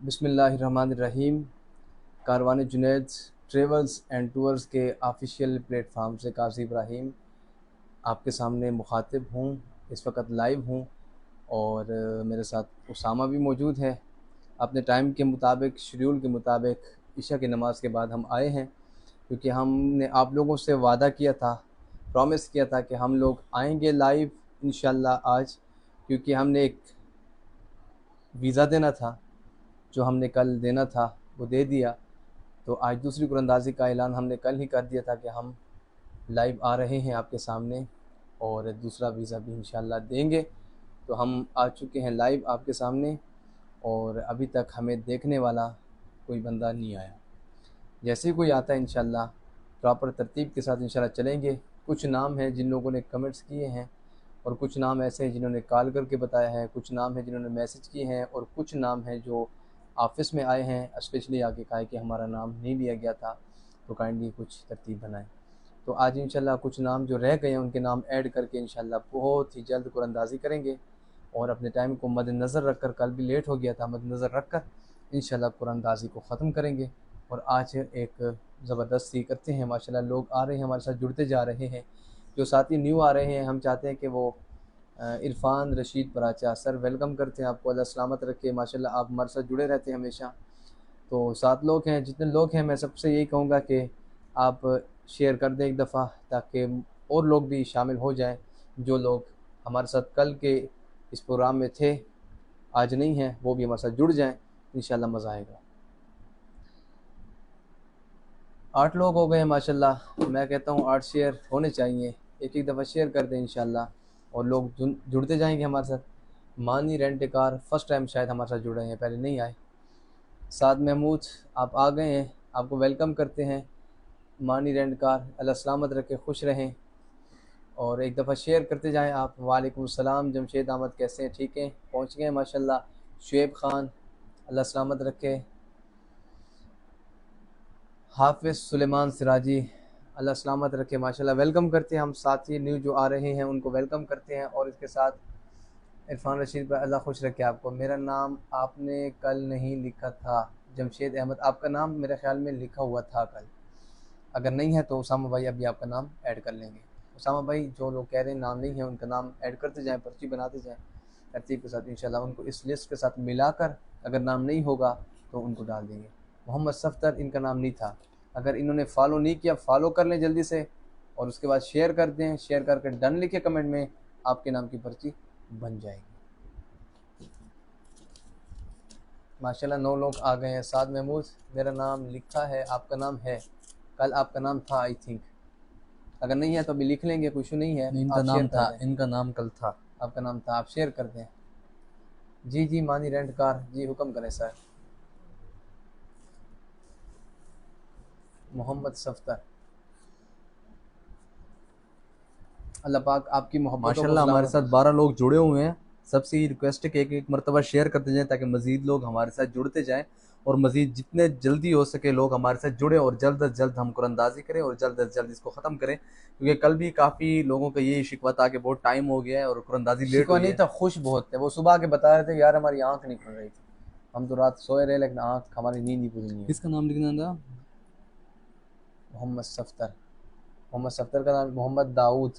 बिस्मिल्लाहिर्रहमानिर्रहीम। Karwan Junaid travels and tours के official platform से काजी इब्राहिम आपके सामने मुखातिब हूँ। इस वक्त लाइव हूँ और मेरे साथ उसामा भी मौजूद है। अपने टाइम के मुताबिक, शेड्यूल के मुताबिक इशा की नमाज़ के बाद हम आए हैं, क्योंकि हमने आप लोगों से वादा किया था, प्रॉमिस किया था कि हम लोग आएंगे लाइव इंशाल्लाह आज, क्योंकि हमने एक वीज़ा देना था जो हमने कल देना था वो दे दिया। तो आज दूसरी कुरंदाजी का ऐलान हमने कल ही कर दिया था कि हम लाइव आ रहे हैं आपके सामने और दूसरा वीज़ा भी इंशाल्लाह देंगे। तो हम आ चुके हैं लाइव आपके सामने और अभी तक हमें देखने वाला कोई बंदा नहीं आया। जैसे ही कोई आता है इंशाल्लाह प्रॉपर तरतीब के साथ इंशाल्लाह चलेंगे। कुछ नाम हैं जिन लोगों ने कमेंट्स किए हैं और कुछ नाम ऐसे हैं जिन्होंने कॉल करके बताया है, कुछ नाम हैं जिन्होंने मैसेज किए हैं और कुछ नाम हैं जो ऑफ़िस में आए हैं स्पेशली आके कहा है कि हमारा नाम नहीं लिया गया था, तो काइंडली कुछ तरतीब बनाएं। तो आज इंशाल्लाह कुछ नाम जो रह गए हैं उनके नाम ऐड करके इंशाल्लाह बहुत ही जल्द कुरानंदाज़ी करेंगे और अपने टाइम को मद्देनज़र रख कर, कल भी लेट हो गया था, मद्देनज़र रख कर इंशाल्लाह कुरानंदाज़ी को ख़त्म करेंगे। और आज एक ज़बरदस्ती करते हैं, माशाल्लाह लोग आ रहे हैं हमारे साथ, जुड़ते जा रहे हैं। जो साथी न्यू आ रहे हैं हम चाहते हैं कि वो इरफान रशीद पराचा सर, वेलकम करते हैं आपको, अल्लाह सलामत रखे। माशाल्लाह आप हमारे साथ जुड़े रहते हैं हमेशा। तो 7 लोग हैं, जितने लोग हैं मैं सबसे यही कहूँगा कि आप शेयर कर दें एक दफ़ा, ताकि और लोग भी शामिल हो जाएं जो लोग हमारे साथ कल के इस प्रोग्राम में थे, आज नहीं हैं, वो भी हमारे साथ जुड़ जाएं। इंशाल्लाह मज़ा आएगा। 8 लोग हो गए हैं माशाल्लाह। मैं कहता हूँ 8 शेयर होने चाहिए, एक एक दफ़ा शेयर कर दें इंशाल्लाह और लोग जुड़ते जाएंगे हमारे साथ। मानी रेंट कार फर्स्ट टाइम शायद हमारे साथ जुड़े हैं, पहले नहीं आए। साद महमूद आप आ गए हैं, आपको वेलकम करते हैं। मानी रेंट कार अल्लाह सलामत रखे, खुश रहें और एक दफ़ा शेयर करते जाएं आप। वालेकुम सलाम जमशेद अहमद, कैसे हैं? ठीक हैं, पहुँच गए हैं माशाल्लाह। शुएब ख़ान अल्लाह सलामत रखे। हाफिज़ सुलेमान सिराजी अल्लाह सलामत रखे, माशाल्लाह वेलकम करते हैं हम। साथी न्यू जो आ रहे हैं उनको वेलकम करते हैं और इसके साथ इरफान रशीद पर अल्लाह खुश रखे आपको। मेरा नाम आपने कल नहीं लिखा था जमशेद अहमद, आपका नाम मेरे ख्याल में लिखा हुआ था कल, अगर नहीं है तो उसामा भाई अभी आपका नाम ऐड कर लेंगे। उसामा भाई जो लोग कह रहे हैं नाम नहीं है उनका नाम ऐड करते जाएँ, पर्ची बनाते जाएँ तरतीब के साथ, इंशाल्लाह उनको इस लिस्ट के साथ मिलाकर अगर नाम नहीं होगा तो उनको डाल देंगे। मोहम्मद सफ्तर, इनका नाम नहीं था, अगर इन्होंने फॉलो नहीं किया फॉलो कर लें जल्दी से और उसके बाद शेयर कर दें। शेयर करके डन लिखे कमेंट में, आपके नाम की पर्ची बन जाएगी। माशाल्लाह 9 लोग आ गए हैं। साद महमूद मेरा नाम लिखा है, आपका नाम है, कल आपका नाम था आई थिंक, अगर नहीं है तो अभी लिख लेंगे, कुछ नहीं है। इनका आप नाम शेयर था, कर दें, इनका नाम कल था। आपका नाम था, आप शेयर कर दें। जी जी मानी रेंट कार जी, हुक्म करें सर। मोहम्मद सफ्तर, अल्लाह पाक आपकी मोहब्बतों को माशाल्लाह हमारे सलामत साथ रखे। 12 लोग जुड़े हुए हैं। सबसे ये रिक्वेस्ट है कि एक एक मरतबा शेयर करते जाएं ताकि मज़ीद लोग हमारे साथ जुड़ते जाएं और मज़ीद जितने जल्दी हो सके लोग हमारे साथ जुड़े और जल्द अज जल्द हम कुरानंदाज़ी करें और जल्द अज जल्द इसको ख़त्म करें, क्योंकि कल भी काफ़ी लोगों का ये शिकवा था कि बहुत टाइम हो गया है और कुरानंदाज़ी लेट शिकवा हुई नहीं है। था, खुश बहुत थे। वो सुबह के बता रहे थे यार हमारी आंख नहीं खुल रही थी, हम तो रात सोए रहे लेकिन आंख हमारी नींद ही पूरी नहीं हुई। किसका नाम लिखना था? मोहम्मद सफ्तर, मोहम्मद सफ्तर का नाम मोहम्मद दाऊद,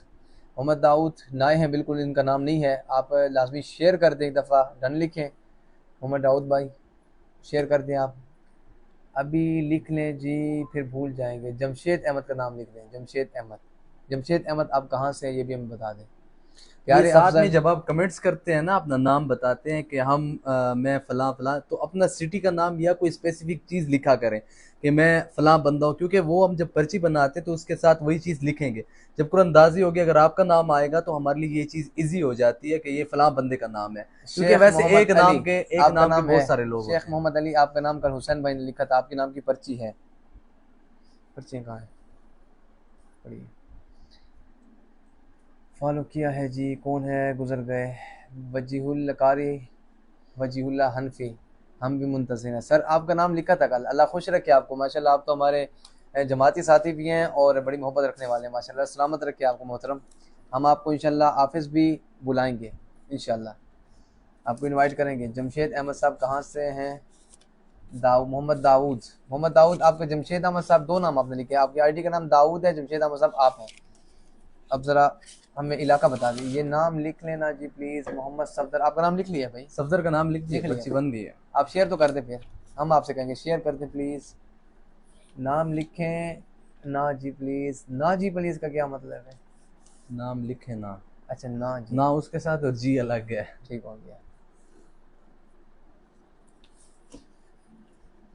मोहम्मद दाऊद नाए हैं बिल्कुल, इनका नाम नहीं है। आप लाजमी शेयर कर दें, एक दफ़ा डन लिखें। मोहम्मद दाऊद भाई शेयर कर दें आप, अभी लिख लें जी, फिर भूल जाएंगे। जमशेद अहमद का नाम लिख लें, जमशेद अहमद। जमशेद अहमद आप कहाँ से हैं ये भी हमें बता दें। ये प्यारे साथ में अफजल, जब आप कमेंट्स करते हैं ना, अपना नाम बताते हैं कि हम मैं फलां फलां, तो अपना सिटी का नाम या कोई स्पेसिफिक चीज़ लिखा करें कि मैं फलां बंदा हूँ, क्योंकि वो हम जब पर्ची बनाते हैं तो उसके साथ वही चीज़ लिखेंगे। जब कुरानंदाजी होगी अगर आपका नाम आएगा तो हमारे लिए ये चीज़ इजी हो जाती है कि ये फलां बंदे का नाम है, क्योंकि शेख वैसे मोहम्मद अली एक आपका नाम के नाम है, बहुत सारे लोग शेख होते हैं। मोहम्मद अली आपका नाम कल हुसैन भाई ने लिखा था, आपके नाम की पर्ची है। पर्ची कहाँ है, पढ़िए। फॉलो किया है जी, कौन है, गुजर गए। वजीहुल कारी, वजीहुल्ला हनफी, हम भी मुंतज़िर हैं सर। आपका नाम लिखा था कल, अल्लाह खुश रखे आपको। माशाल्लाह आप तो हमारे जमाती साथी भी हैं और बड़ी मोहब्बत रखने वाले हैं, माशाल्लाह सलामत रखे आपको मोहतरम। हम आपको इंशाल्लाह ऑफिस भी बुलाएंगे, इंशाल्लाह आपको इनवाइट करेंगे। जमशेद अहमद साहब कहाँ से हैं? मोहम्मद दाऊद। मोहम्मद दाऊद, आपका जमशेद अहमद साहब, दो नाम आपने लिखे, आपकी आईडी का नाम दाऊद है, जमशेद अहमद साहब आप हैं। अब ज़रा हमें इलाका बता दीजिए, ये नाम लिख लेना जी प्लीज़। मोहम्मद सफदर, आपका नाम लिख लिया भाई? सफदर का नाम लिख दिया, लिख लिया। पर्ची बन गई है। आप शेयर तो कर दें, फिर हम आपसे कहेंगे शेयर कर दें प्लीज़। नाम लिखें ना जी प्लीज़। ना जी प्लीज़ का क्या मतलब है? नाम लिखे ना, अच्छा ना जी, ना उसके साथ और जी अलग है। ठीक हो गया।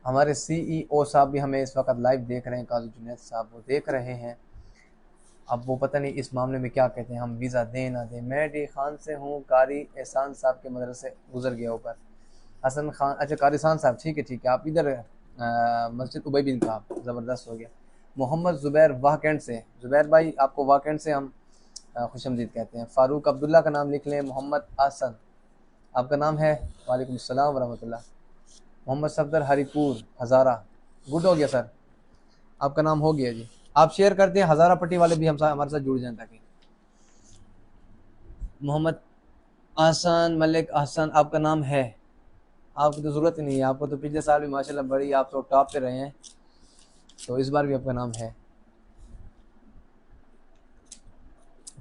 हमारे CEO साहब भी हमें इस वक्त लाइव देख रहे हैं, काजी जुनैद साहब वो देख रहे हैं। अब वो पता नहीं इस मामले में क्या कहते हैं, हम वीज़ा दें ना दें। मैं डी खान से हूँ, कारी एहसान साहब के मदरसे गुजर गया ऊपर। हसन खान, अच्छा कारी एहसान साहब, ठीक है ठीक है, आप इधर मस्जिद उबई बिन का, ज़बरदस्त हो गया। मोहम्मद ज़ुबैर वाहकैंड से, ज़ुबैर भाई आपको वाहकैंड से हम खुशमदीद कहते हैं। फ़ारूक अब्दुल्ला का नाम लिख लें। मोहम्मद आसन, आपका नाम है? वालेकुम अस्सलाम वरहमतुल्लाह। मोहम्मद सफदर हरीपुर हज़ारा, गुड हो गया सर, आपका नाम हो गया जी। आप शेयर करते हैं, हज़ारा पट्टी वाले भी हमारे साथ जुड़ जाएं ताकि। मोहम्मद आसान मलिक आसान, आपका नाम है? आपकी तो ज़रूरत ही नहीं है, आपको तो पिछले साल भी माशाल्लाह बड़ी, आप तो टॉप पे रहे हैं, तो इस बार भी आपका नाम है।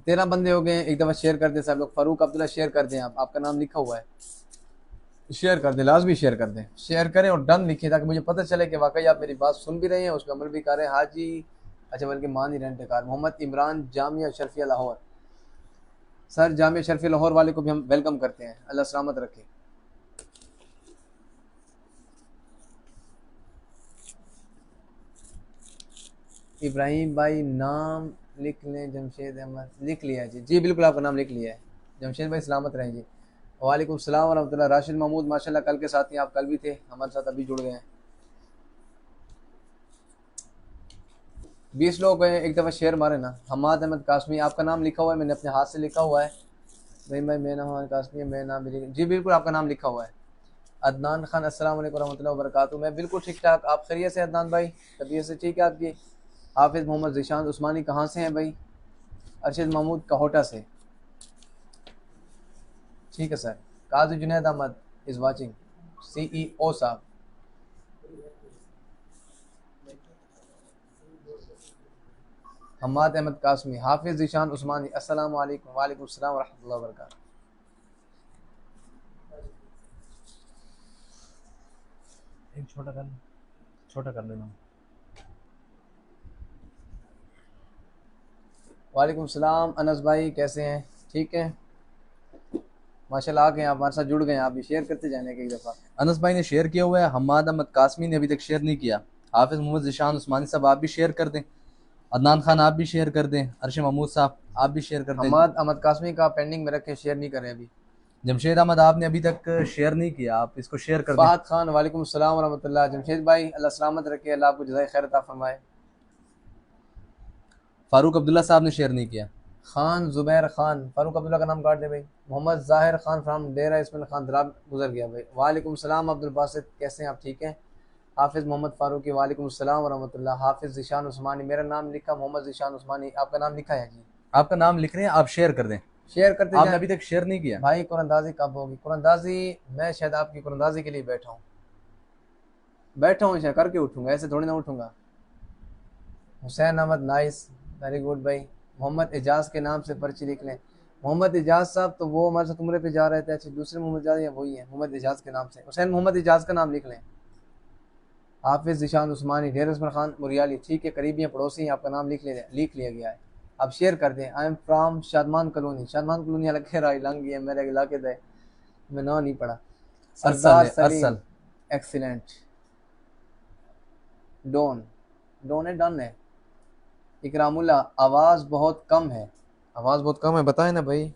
13 बंदे हो गए, एक दफ़ा शेयर कर दें सब लोग। फ़ारूक अब्दुल्ला शेयर कर दें, आपका नाम लिखा हुआ है, शेयर कर दें, लाजमी शेयर कर दें, शेयर करें और डन लिखिए ताकि मुझे पता चले कि वाकई आप मेरी बात सुन भी रहे हैं, उस पर अमल भी कर रहे हैं। हाजी, अच्छा बल्कि मान ही रेंट कार। मोहम्मद इमरान, जामिया शरफिया लाहौर, सर जामिया शरफिया लाहौर वाले को भी हम वेलकम करते हैं, अल्लाह सलामत रखे। इब्राहिम भाई नाम लिख लें। जमशेद अहमद, लिख लिया जी, जी बिल्कुल आपका नाम लिख लिया है। जमशेद भाई सलामत रहें जी। वालेकुम सलाम वरहमतुल्लाह। राशिद महमूद माशाल्लाह कल के साथ ही, आप कल भी थे हमारे साथ, अभी जुड़ गए हैं। 20 लोग गए, एक दफ़ा शेयर मारे ना। हमाद अहमद कासमी, आपका नाम लिखा हुआ है, मैंने अपने हाथ से लिखा हुआ है। नहीं भाई, मैं नाम कासमी है, मैं नाम जी बिल्कुल आपका नाम लिखा हुआ है। अदनान खान, अस्सलाम वालेकुम रहमतुल्लाहि व बरकातुहू। मैं बिल्कुल ठीक ठाक, आप खैरियत से अदनान भाई? तबीयत से ठीक है आपकी? हाफिज़ मोहम्मद ज़ीशान उस्मानी कहाँ से हैं भाई? अरशद महमूद कहोटा से, ठीक है sir. Qazi Junaid Ahmed is watching, CEO साहब। हमाद अहमद कासमी, हाफिज़ ज़ीशान उस्मानी, अस्सलाम वालेकुम। वालेकुम अस्सलाम व रहमतुल्लाहि व बरकातुहू। एक छोटा कर, छोटा कर लेना। वालेकुम सलाम अनस भाई, कैसे हैं? ठीक है माशाल्लाह, आ गए आप हमारे साथ जुड़ गए हैं, आप भी शेयर करते जाने की एक दफ़ा। अनस भाई ने शेयर किया हुआ है, हमाद अहमद कासमी ने अभी तक शेयर नहीं किया। हाफिज मोहम्मद ज़िशान उस्मानी साहब आप भी शेयर कर दें। अदनान खान आप भी शेयर कर दें। अरशद महमूद साहब आप भी शेयर कर दें। हमाद अहमद कासमी का पेंडिंग में रखे, शेयर नहीं करें अभी। जमशेद अहमद आपने अभी तक शेयर नहीं किया, आप इसको शेयर कर दें। फहद खान, वालेकुम सलाम व रहमतुल्लाह। जमशेद भाई अल्लाह सलामत रखे, अल्लाह आपको जज़ाए खैर अता फरमाए। फारूक अब्दुल्ला साहब ने शेयर नहीं किया। खान जुबैर खान, फारूक अब्दुल्ला का नाम काट दे भाई। मोहम्मद ज़ाहिर खान फ्राम डेरा इस्माइल खान दराब गुजर गया भाई। वालेकुम सलाम अब्दुल बासित, कैसे हैं आप? ठीक हैं। हाफिज़ मोहम्मद फारूकी, वालेकुम सलाम व रहमतुल्लाह। हाफिज़ ज़ीशान उस्मानी, मेरा नाम लिखा मोहम्मद ज़ीशान उस्मानी, आपका नाम लिखा है जी? आपका नाम लिख रहे हैं, आप शेयर कर दें। शेयर करते आपने जाएं अभी तक शेयर नहीं किया भाई। कुरानदाजी कब होगी? कुरानदाजी मैं शायद आपकी कुरानदाजी के लिए बैठा हूँ, शायद करके उठूंगा, ऐसे थोड़ी ना उठूंगा। Hussain Ahmad, nice, very good भाई। मोहम्मद एजाज के नाम से पर्ची लिख लें। मोहम्मद एजाज साहब तो वो हमारे साथ उम्रे पे जा रहे थे। अच्छा, दूसरे मोहम्मद एजाज या वही है? मोहम्मद एजाज के नाम से, हुसैन मोहम्मद एजाज का नाम लिख लें। हाफिज़ ज़ीशान उस्मानी, डेर उस्मान खान मुरियाली, ठीक है, करीबी हैं, पड़ोसी हैं, आपका नाम लिख लिया गया है। अब शेयर कर दें। I am from Shadman colony, Shadman colony अलग लंगी है मेरे इलाके से, मैं ना नहीं पढ़ा। सरदार सलीम, एक्सीलेंट। डॉन, डॉन है, डन है। इकरामुल्ला, आवाज़ बहुत कम है, आवाज़ बहुत कम है, बताएं ना भाई।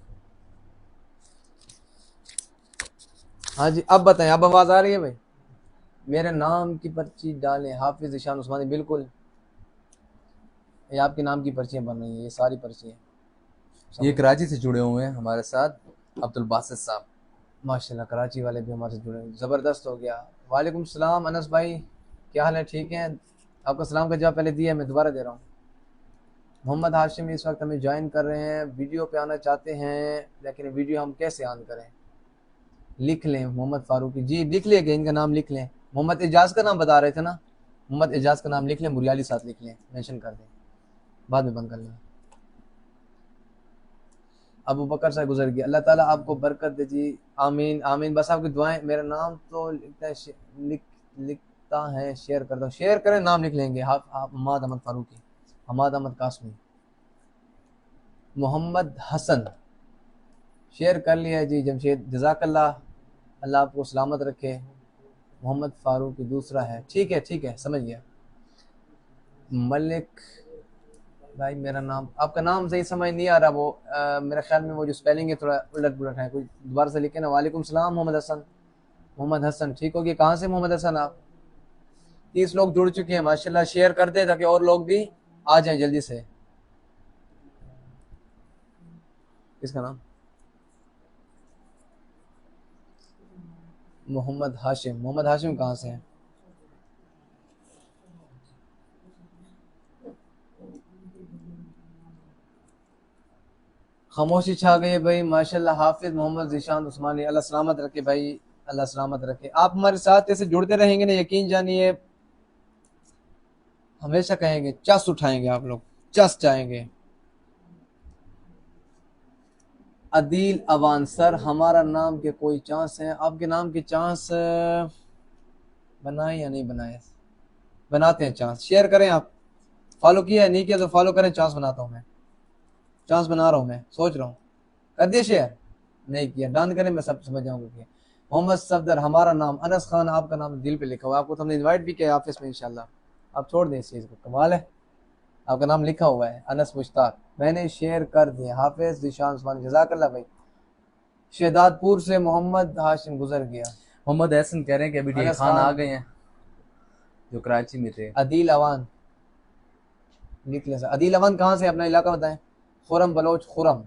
हाँ जी, अब बताएं, अब आवाज़ आ रही है भाई? मेरे नाम की पर्ची डालें। हाफिज़ ज़ीशान उस्मानी, बिल्कुल ये आपके नाम की पर्चियाँ बन रही हैं, ये सारी पर्चियाँ। ये कराची से जुड़े हुए हैं हमारे साथ अब्दुल बासित साहब, माशाल्लाह कराची वाले भी हमारे से जुड़े हैं, ज़बरदस्त हो गया। वालेकुम सलाम अनस भाई, क्या हाल है? ठीक है, आपका सलाम का जवाब पहले दिया, मैं दोबारा दे रहा हूँ। मोहम्मद हाशिम इस वक्त हमें ज्वाइन कर रहे हैं, वीडियो पे आना चाहते हैं लेकिन वीडियो हम कैसे ऑन करें? लिख लें मोहम्मद फारूकी जी, लिख लिया गया, इनका नाम लिख लें। मोहम्मद एजाज का नाम बता रहे थे ना, मोहम्मद एजाज का नाम लिख लें, बुरियाली साथ लिख लें, मेंशन कर दें, बाद में बंद कर लें। अबू बकर साहब गुजर गया, अल्लाह ताला आपको बरकत दे जी, आमीन आमीन। बस आपकी दुआएं, मेरा नाम तो लिखता है लिखता है, शेयर कर दो, शेयर करें, नाम लिख लेंगे। हमाद अहमद फारूकी, हमाद अहमद कासमी, मोहम्मद हसन, शेयर कर लिया है जी। जमशेद जज़ाकल्लाह, अल्लाह आपको सलामत रखे। मोहम्मद फारूकी दूसरा है, ठीक है ठीक है, समझ गया। मलिक भाई, मेरा नाम, आपका नाम सही समझ नहीं आ रहा, वो मेरे ख्याल में वो जो स्पेलिंग है थोड़ा उलट पुलट है, कोई दोबारा से लिखे ना। वालेकुम सलाम मोहम्मद हसन, मोहम्मद हसन, ठीक हो गया। कहाँ से मोहम्मद हसन आप? 30 लोग जुड़ चुके हैं माशाल्लाह, शेयर कर दे ताकि और लोग भी आ जाएं जल्दी से। किसका नाम? मोहम्मद हाशिम, मोहम्मद हाशिम कहाँ से है? खामोशी छा गई है भाई माशाल्लाह। हाफिज मोहम्मद ज़ीशान उस्मानी, अल्लाह सलामत रखे भाई, अल्लाह सलामत रखे। आप हमारे साथ ऐसे जुड़ते रहेंगे ना, यकीन जानिए हमेशा कहेंगे चस उठाएंगे, आप लोग चस जाएंगे। अदील अवान सर, हमारा नाम के कोई चांस है? आपके नाम के चांस बनाए या नहीं बनाए? बनाते हैं चांस, शेयर करें। आप फॉलो किया है, नहीं किया तो फॉलो करें, चांस बनाता हूँ मैं, चांस बना रहा हूँ मैं, सोच रहा हूँ। कर दिए शेयर? नहीं किया, डन करें, मैं सब समझ जाऊंगा कि मोहम्मद सफदर, हमारा नाम अनस खान, आपका नाम दिल पे लिखा हुआ, आपको तो हमने इनवाइट भी किया ऑफिस में इंशाल्लाह। आप छोड़ दें इस चीज़ को, कमाल है, आपका नाम लिखा हुआ है अनस मुश्ताक, मैंने शेयर कर दिया। हाफिज ज़ीशान उस्मानी, जज़ाकल्लाह भाई। शहदादपुर से मोहम्मद हाशिम गुजर गया। मोहम्मद हसन कह रहे हैं कि अभी अनस खान आ खान, गए हैं जो कराची में थे। अदील अवान लिख ले सर। अदील अवान कहाँ से, अपना इलाका बताएं। खुरम बलोच, खुरम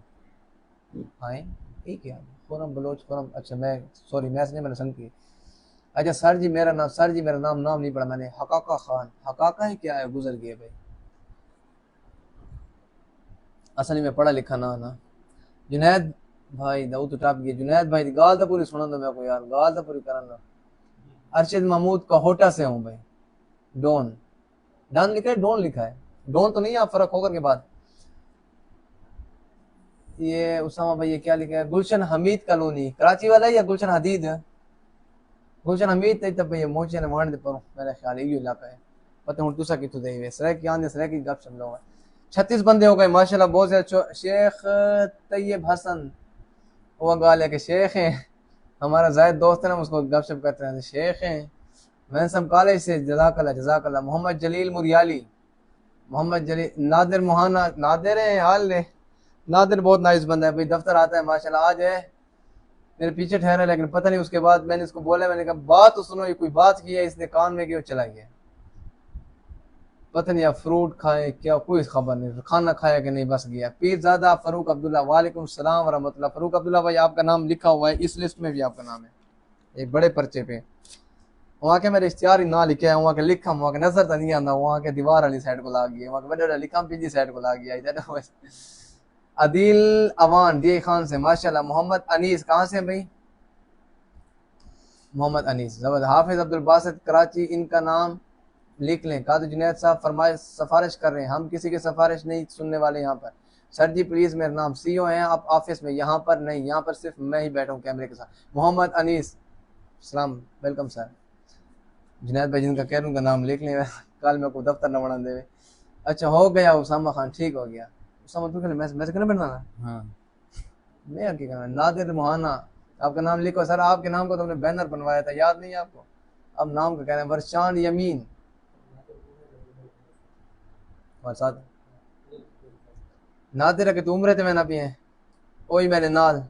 आए, ठीक है, खुरम बलोच खुरम। अच्छा मैं सॉरी, मैच नहीं, मैंने संग की। अच्छा सर जी मेरा नाम, सर जी मेरा नाम नहीं पढ़ा मैंने। हकाका खान, हकाका है क्या है, गुजर गए भाई। असल में पढ़ा लिखा ना। जुनैद भाई दाऊद तो टाप गया। जुनैद भाई गाल तो पूरी सुना दो मेरे को यार, गाल तो पूरी करना दो। अरशद महमूद कहोटा से हूँ भाई। डॉन, डॉन लिखा है, डॉन लिखा है, डॉन तो नहीं है, आप फर्क होकर के बाद। ये उसामा भाई ये क्या लिखा है? गुलशन हमीद कॉलोनी, कराची वाला है या गुलशन हदीद है? गुलशन हमीद तब भैया मोचे ने मार दे पर मेरे ख्याल यही इलाका है। पता हूँ दूसरा कितु दे हुए सर की आने सर की गप शप लोग 36 बंदे हो गए माशाल्लाह, बहुत ज्यादा। शेख तैयब हसन, वो गाल है कि शेख हैं, हमारा जायद दोस्त है ना, उसको गपशप करते हैं, शेख हैं। मैं सब कॉलेज से, जज़ाकल्लाह जज़ाकल्लाह। मोहम्मद जलील मुरियाली, मोहम्मद जलील, नादिर मोहाना, नादिर है हाल ने, नादिर बहुत नाइस बंदा है भाई, दफ्तर आता है माशाल्लाह। आज है मेरे पीछे ठहरा, लेकिन पता नहीं उसके बाद मैंने इसको बोला, मैंने कहा बात तो सुनो, ये कोई बात की है, इसने कान में क्यों चला गया, पता नहीं, आप फ्रूट खाए क्या, कोई खबर नहीं, खाना खाया कि नहीं, बस गया। पीरजादा फरूक अब्दुल्ला, वालेकुम सलाम वरहमतुल्लाह। फरूक अब्दुल्ला भाई आपका नाम लिखा हुआ है इस लिस्ट में भी, आपका नाम है एक बड़े पर्चे पे। वहाँ के मेरे इश्तिहार ही ना लिखे हैं, वहाँ के लिखा, वहाँ के नजर तो नहीं आता, वहाँ के दीवार वाली साइड को ला गया, वहाँ के बड़े लिखा पीछे साइड को ला गया इधर। अदील अवान डी खान से माशाल्लाह। मोहम्मद अनीस कहाँ से भाई? मोहम्मद अनीस जबरदस्त। हाफिज अब्दुल बासित कराची, इनका नाम लिख लें। कादर जुनैद साहब फरमाए सिफारिश कर रहे हैं, हम किसी की सिफारिश नहीं सुनने वाले यहाँ पर। सर जी प्लीज मेरा नाम, सीईओ हैं आप ऑफिस में, यहाँ पर नहीं, यहाँ पर सिर्फ मैं ही बैठा हूँ कैमरे के साथ। मोहम्मद अनीस सलाम, वेलकम सर। जुनैद भाई जिनका कह रहा हूँ नाम लिख लें, कल मेरे को दफ्तर न बना दे। अच्छा हो गया उसामा खान, ठीक हो गया। उसामा तो मैसेज करना बनाना, हाँ मैं क्या करना। नादिर मोहाना, आपका नाम लिखो सर, आपके नाम को तो हमने बैनर बनवाया था, याद नहीं है आपको? अब नाम का कह रहे हैं। वर्षान यमीन, और साथ नादिर के तो उम्र थे मैंने अभी हैं, वही मैंने नाल,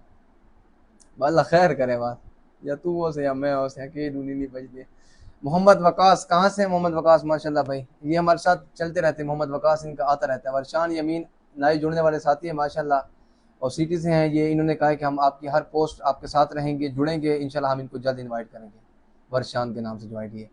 अल्लाह खैर करे बात, या तू वो से या मैं हो से, अकेले ढूंढी नहीं बचती। मोहम्मद वकास कहाँ से? मोहम्मद वकास माशाल्लाह भाई, ये हमारे साथ चलते रहते हैं, मोहम्मद वकास इनका आता रहता है। वर्षान यमीन नए जुड़ने वाले साथी है माशाल्लाह, और सिटी से हैं ये। इन्होंने कहा कि हम आपकी हर पोस्ट आपके साथ रहेंगे, जुड़ेंगे इंशाल्लाह, हम इनको जल्द इनवाइट करेंगे। वर्षान के नाम से जो आईडी है।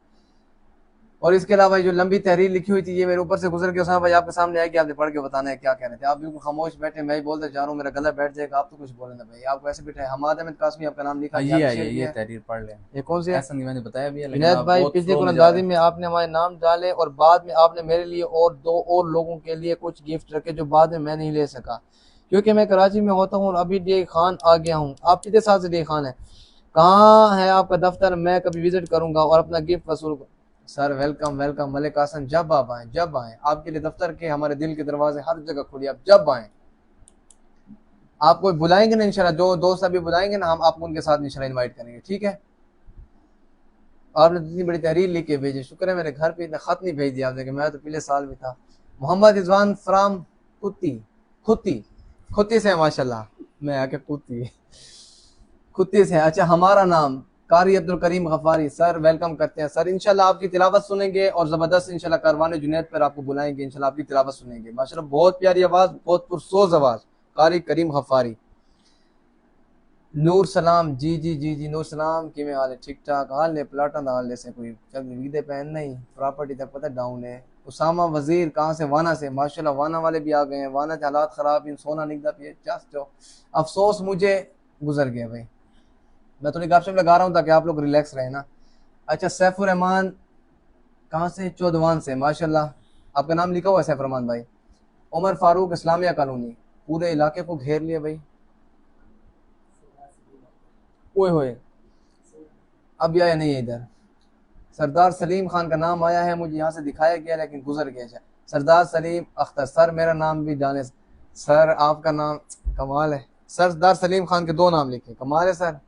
और इसके अलावा जो लंबी तहरीर लिखी हुई थी ये मेरे ऊपर से गुजर के उसामा भाई आपके सामने आएगी, आपने पढ़ के बताना है क्या कह रहे थे। आप बिल्कुल खामोश बैठे, मैं ही बोलते जा रहा हूँ, मेरा गला बैठ जाएगा, आप तो कुछ बोले ना भाई। आपको ऐसे बैठे हमाद अहमद कासमी आपका नाम लिखा, ये है, ये तहरीर पढ़ लें। ये कौन सी है? ऐसा नहीं मैंने बताया भी है, लेकिन जुनैद आप भाई बहुत पिछली फ्लो में जा रहे कुरंदाजी हैं। में आपने हमारे नाम डाले और बाद में आपने मेरे लिए और दो और लोगों के लिए कुछ गिफ्ट रखे जो बाद में मैं नहीं ले सका क्योंकि मैं कराची में होता हूँ और अभी डे खान आ गया हूँ। आप कितने साल से डे खान है? कहाँ है आपका दफ्तर? मैं कभी विजिट करूंगा और अपना गिफ्ट वसूल। Sir welcome welcome Malik Hasan, जब आप आए, जब आए, आपके लिए दफ्तर के हमारे दिल के दरवाजे हर जगह खुले, आप जब आए। आपको बुलाएंगे ना इंशाल्लाह, जो दोस्त अभी बुलाएंगे ना हम आपको उनके साथ इंशाल्लाह इनवाइट करेंगे, ठीक है? आपने इतनी बड़ी तहरीर लिख के भेजी, शुक्र है मेरे घर पे इतना खत नहीं भेज दिया आपने कि मैं तो पिछले साल भी था। मोहम्मद रिजवान फ्राम कुत्ती, खुत्ती, खुत्ती से माशाल्लाह, मैं आके कुत्ती खुत्ती से। अच्छा, हमारा नाम कारी अब्दुल करीम गफारी, सर वेलकम करते हैं सर, इंशाल्लाह आपकी तिलावत सुनेंगे और ज़बरदस्त इंशाल्लाह कारवान जुनैद पर आपको बुलाएंगे, इंशाल्लाह आपकी तिलावत सुनेंगे। माशाल्लाह बहुत प्यारी आवाज़, बहुत पुरसोज आवाज़, कारी करीम गफारी। नूर सलाम, जी जी जी जी, नूर सलाम कि में हाल है? ठीक ठाक हाल है, प्लाटा ना हाल से कोई चल वीदे पहन नहीं, प्रॉपर्टी तक पता डाउन है। उसामा वजीर कहाँ से? वाना से, माशाल्लाह वाना वाले भी आ गए हैं। वाना के हालात ख़राब, इन सोना निकदा पिए जस्ट जो अफसोस मुझे गुजर गया भाई। मैं थोड़ी गपशप लगा रहा हूँ ताकि आप लोग रिलैक्स रहे ना। अच्छा, सैफुर रहमान कहाँ से? चौदवान से, माशाल्लाह आपका नाम लिखा हुआ है सैफुर रहमान भाई। उमर फारूक इस्लामिया कॉलोनी, पूरे इलाके को घेर लिया भाई। ओए होए, अब आया नहीं है इधर। सरदार सलीम खान का नाम आया है, मुझे यहाँ से दिखाया गया लेकिन गुजर गया। सरदार सलीम अख्तर, सर मेरा नाम भी जाने। सर आपका नाम कमाल है, सरदार सलीम खान के दो नाम लिखे, कमाल है सर,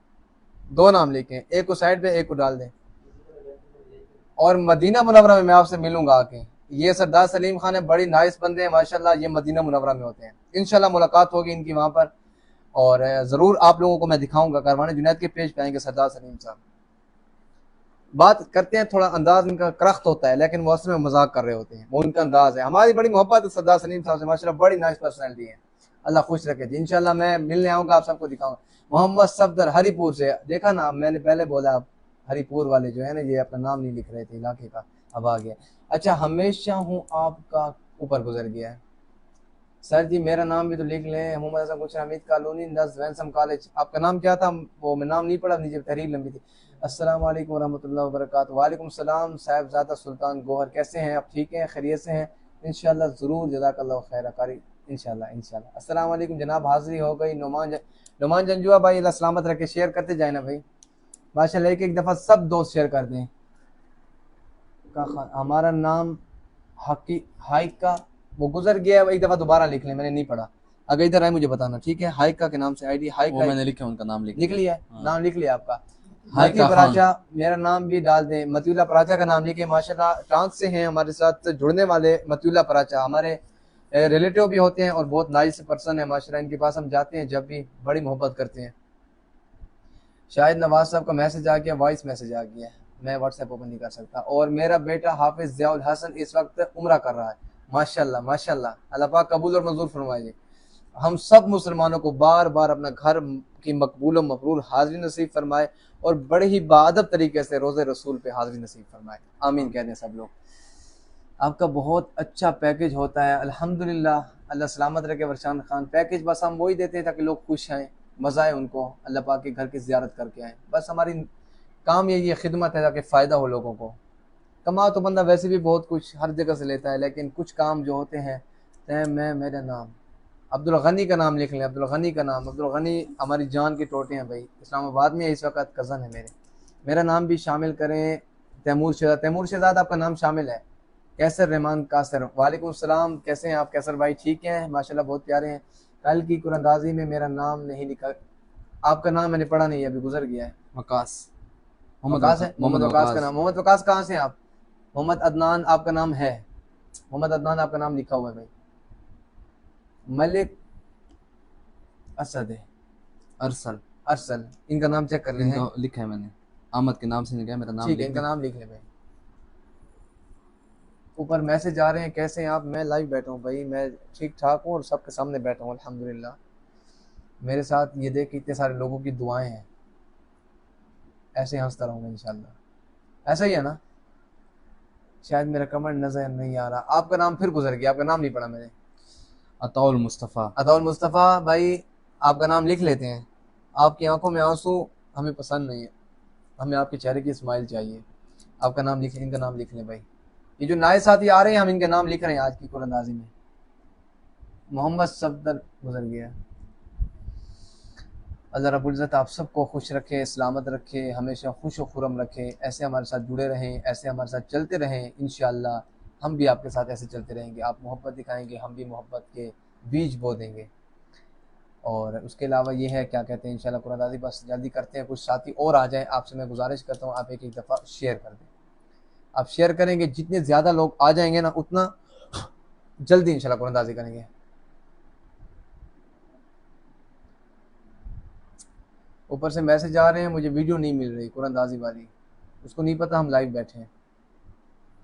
दो नाम लिखे, एक को साइड पे एक को डाल दें। और मदीना मुनव्वरा में मैं आपसे मिलूंगा आके। ये सरदार सलीम खान है, बड़ी नाइस बंदे हैं माशाल्लाह, ये मदीना मुनव्वरा में होते हैं, इंशाल्लाह मुलाकात होगी इनकी वहाँ पर। और ज़रूर आप लोगों को मैं दिखाऊंगा, कारवान जुनैद के पेज पे आएंगे सरदार सलीम साहब। बात करते हैं, थोड़ा अंदाज इनका करख्त होता है लेकिन वो असल में मजाक कर रहे होते हैं, वो इनका अंदाज है। हमारी बड़ी मोहब्बत है सरदार सलीम साहब से माशाल्लाह, बड़ी नाइस पर्सनैलिटी है, अल्लाह खुश रखे जी। इंशाल्लाह मैं मिलने आऊँगा, आप सबको दिखाऊंगा। मोहम्मद सफदर हरीपुर से, देखा ना मैंने पहले बोला, आप हरीपुर वाले जो है ना ये अपना नाम नहीं लिख रहे थे इलाके का, अब आ गया। अच्छा, हमेशा हूँ आपका ऊपर गुजर गया है। सर जी मेरा नाम भी तो लिख लें, मोहम्मद हसन कुछ हमीद कॉलोनी नज़ वैनसम कॉलेज। आपका नाम क्या था? वो मैं नाम नहीं पढ़ा, नीचे तहरीर लंबी थी। अस्सलाम वालेकुम रहमतुल्लाहि व बरकातहू। वालेकुम सलाम साहिबजादा सुल्तान गोहर, कैसे हैं आप? ठीक हैं, खैरियत से हैं? इंशाल्लाह ज़रूर, जज़ाकल्लाहु खैर कारी, इंशाल्लाह इंशाल्लाह। अस्सलाम वालेकुम जनाब, हाज़िरी हो गई। नुमान जंजुआ भाई, अल्लाह सलामत रखे, शेयर करते जाए ना भाई माशाल्लाह, एक दफ़ा सब दोस्त शेयर कर दें। हमारा नाम हकी हाइका, वो गुजर गया है, एक दफ़ा दोबारा लिख लें, मैंने नहीं पढ़ा। अगर इधर आए मुझे बताना, ठीक है? हाइका के नाम से आईडी हाइका, वो मैंने लिखा, उनका नाम लिख लिया है? हाँ। नाम लिख लिया आपका? हाइका मती पराचा, मेरा नाम भी डाल दें, मतीउल्ला पराचा का नाम लिखे। माशाल्लाह फ्रांस से हैं हमारे साथ जुड़ने वाले मतीउल्ला पराचा, हमारे रिलेटिव भी होते हैं और बहुत नाइस पर्सन है माशाल्लाह, इनके पास हम जाते हैं जब भी, बड़ी मोहब्बत करते हैं। शायद नवाज साहब का मैसेज आ गया, वॉइस मैसेज आ गया, मैं व्हाट्सएप ओपन नहीं कर सकता। और मेरा बेटा हाफिज ज़ियाउल हसन इस वक्त उम्रा कर रहा है, माशाल्लाह माशाल्लाह, अल्लाह पाक कबूल और मंजूर फरमाइए। हम सब मुसलमानों को बार बार अपना घर की मकबूल और मकबूल हाज़िरी नसीब फरमाए और बड़े ही बाअदब तरीके से रोज़े रसूल पे हाज़िरी नसीब फरमाए, आमीन कह दें सब लोग। आपका बहुत अच्छा पैकेज होता है अल्हम्दुलिल्लाह, अल्लाह सलामत रखे वर्षान खान। पैकेज बस हम वही देते हैं ताकि लोग खुश हैं, मज़ा आए उनको, अल्लाह पाक के घर की ज़ियारत करके आएँ, बस हमारी काम यही है, खिदमत है ताकि फ़ायदा हो लोगों को। कमा तो बंदा वैसे भी बहुत कुछ हर जगह से लेता है, लेकिन कुछ काम जो होते हैं, मैं मेरा नाम अब्दुल गनी का नाम लिख लें, अब्दुल गनी का नाम, अब्दुल गनी हमारी जान के टोटे हैं भाई, इस्लामाबाद में इस वक्त कज़न है मेरे। मेरा नाम भी शामिल करें, तैमूर शहजाद, तैमूर शहजाद आपका नाम शामिल है। कैसर रहमान कासर, वालेकुम सलाम, कैसे हैं आप कैसर भाई? ठीक हैं माशाल्लाह, बहुत प्यारे हैं। कल की कुरंदाजी में मेरा नाम नहीं लिखा, आपका नाम मैंने पढ़ा नहीं है, अभी गुजर गया है। वकास, वकास है, मोहम्मद वकास का नाम। मोहम्मद वकास कहाँ से हैं आप? मोहम्मद अदनान आपका नाम है, मोहम्मद अदनान आपका नाम लिखा हुआ है भाई। मलिक असद है, अरसल, अरसल, इनका नाम चेक कर लें, लिखा है मैंने, अहमद के नाम से लिखा है, मेरा नाम ठीक है, इनका नाम लिख ले भाई। ऊपर मैसेज आ रहे हैं, कैसे हैं आप? मैं लाइव बैठा हूँ भाई, मैं ठीक ठाक हूँ और सबके सामने बैठा हूँ अल्हम्दुलिल्लाह। मेरे साथ ये देख इतने सारे लोगों की दुआएं हैं, ऐसे हंसता रहूँगा इंशाल्लाह, ऐसा ही है ना? शायद मेरा कमेंट नजर नहीं आ रहा। आपका नाम फिर गुजर गया, आपका नाम नहीं पढ़ा मैंने। अताउल मुस्तफ़ा। अताउल मुस्तफ़ा भाई, आपका नाम लिख लेते हैं। आपकी आंखों में आंसू हमें पसंद नहीं है, हमें आपके चेहरे की स्माइल चाहिए। आपका नाम लिख, इनका नाम लिख लें भाई। ये जो नए साथी आ रहे हैं हम इनके नाम लिख रहे हैं आज की कुरानंदाजी में। मोहम्मद सफदर गुजर गया। अल्लाह रब्बुल इज़्ज़त आप सबको खुश रखे, सलामत रखे, हमेशा खुश व खुरम रखे। ऐसे हमारे साथ जुड़े रहें, ऐसे हमारे साथ चलते रहें। इंशाअल्लाह हम भी आपके साथ ऐसे चलते रहेंगे। आप मोहब्बत दिखाएंगे, हम भी मोहब्बत के बीज बो देंगे। और उसके अलावा ये है, क्या कहते हैं, इंशाल्लाह कुरानंदाजी बस जल्दी करते हैं, कुछ साथी और आ जाएँ। आपसे मैं गुजारिश करता हूँ आप एक दफ़ा शेयर कर दें। आप शेयर करेंगे, जितने ज़्यादा लोग आ जाएंगे ना उतना जल्दी इंशाल्लाह कुरानंदाजी करेंगे। ऊपर से मैसेज आ रहे हैं, मुझे वीडियो नहीं मिल रही कुरानंदाजी वाली। उसको नहीं पता हम लाइव बैठे हैं,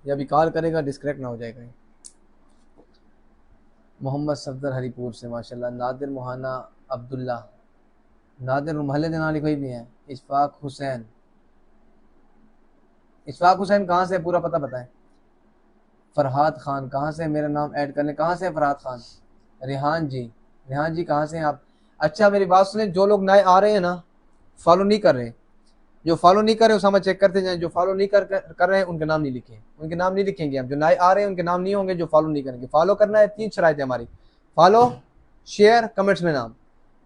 या अभी कॉल करेगा डिस्कनेक्ट ना हो जाएगा। मोहम्मद सफदर हरीपुर से माशाल्लाह। नादिर मुहाना अब्दुल्ला, नादिर महल्ले के नाम कोई भी हैं। इशफाक हुसैन, इशफाक हुसैन कहाँ से, पूरा पता बताएं। फरहाद खान कहाँ से, मेरा नाम ऐड करने कहाँ से फरहाद खान। रेहान जी, रेहान जी कहाँ से हैं आप। अच्छा मेरी बात सुने, जो लोग नए आ रहे हैं ना, फॉलो नहीं कर रहे, जो फॉलो नहीं कर रहे उस हम चेक करते जाएं। जो फॉलो नहीं कर रहे हैं उनके नाम नहीं लिखे, उनके नाम नहीं लिखेंगे हम। जो नए आ रहे हैं उनके नाम नहीं होंगे, जो फॉलो नहीं करेंगे। फॉलो करना है, 3 शराइत है हमारी। फॉलो, शेयर, कमेंट्स में नाम।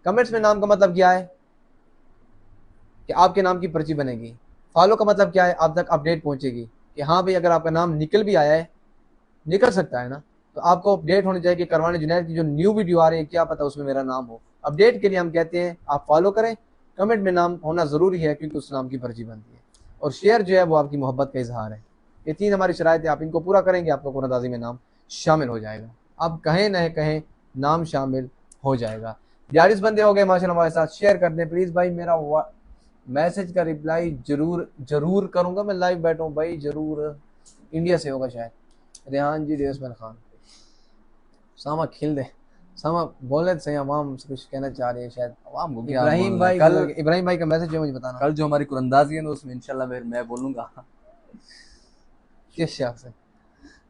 कमेंट्स में नाम का मतलब क्या है कि आपके नाम की पर्ची बनेगी। फॉलो का मतलब क्या है, आप तक अपडेट पहुंचेगी कि हाँ भाई अगर आपका नाम निकल भी आया है, निकल सकता है ना, तो आपको अपडेट होनी चाहिए कि करवाने जुनैद की जो न्यू वीडियो आ रही है क्या पता उसमें मेरा नाम हो। अपडेट के लिए हम कहते हैं आप फॉलो करें, कमेंट में नाम होना ज़रूरी है क्योंकि उस नाम की पर्ची बनती है। और शेयर जो है वो आपकी मोहब्बत का इजहार है। ये 3 हमारी शराइत है, आप इनको पूरा करेंगे आपको कुरानंदाजी में नाम शामिल हो जाएगा। आप कहें न कहें नाम शामिल हो जाएगा। 42 बंदे हो गए माशाल्लाह हमारे साथ। शेयर कर दें प्लीज़ भाई। मेरा मैसेज का रिप्लाई जरूर करूँगा, मैं लाइव बैठूँ भाई ज़रूर। इंडिया से होगा शायद। रेहान जी, रेसमन खान, सामा खिल दे, सामा बोले तो सही। अवाम से कुछ कहना चाह रही है शायद। अवाम को क्या इब्राहिम बोलना है? भाई, इब्राहिम भाई का मैसेज है मुझे बताना। कल जो हमारी कुरानंदाजी है ना उसमें इंशाल्लाह मैं बोलूंगा। किस शख्स से?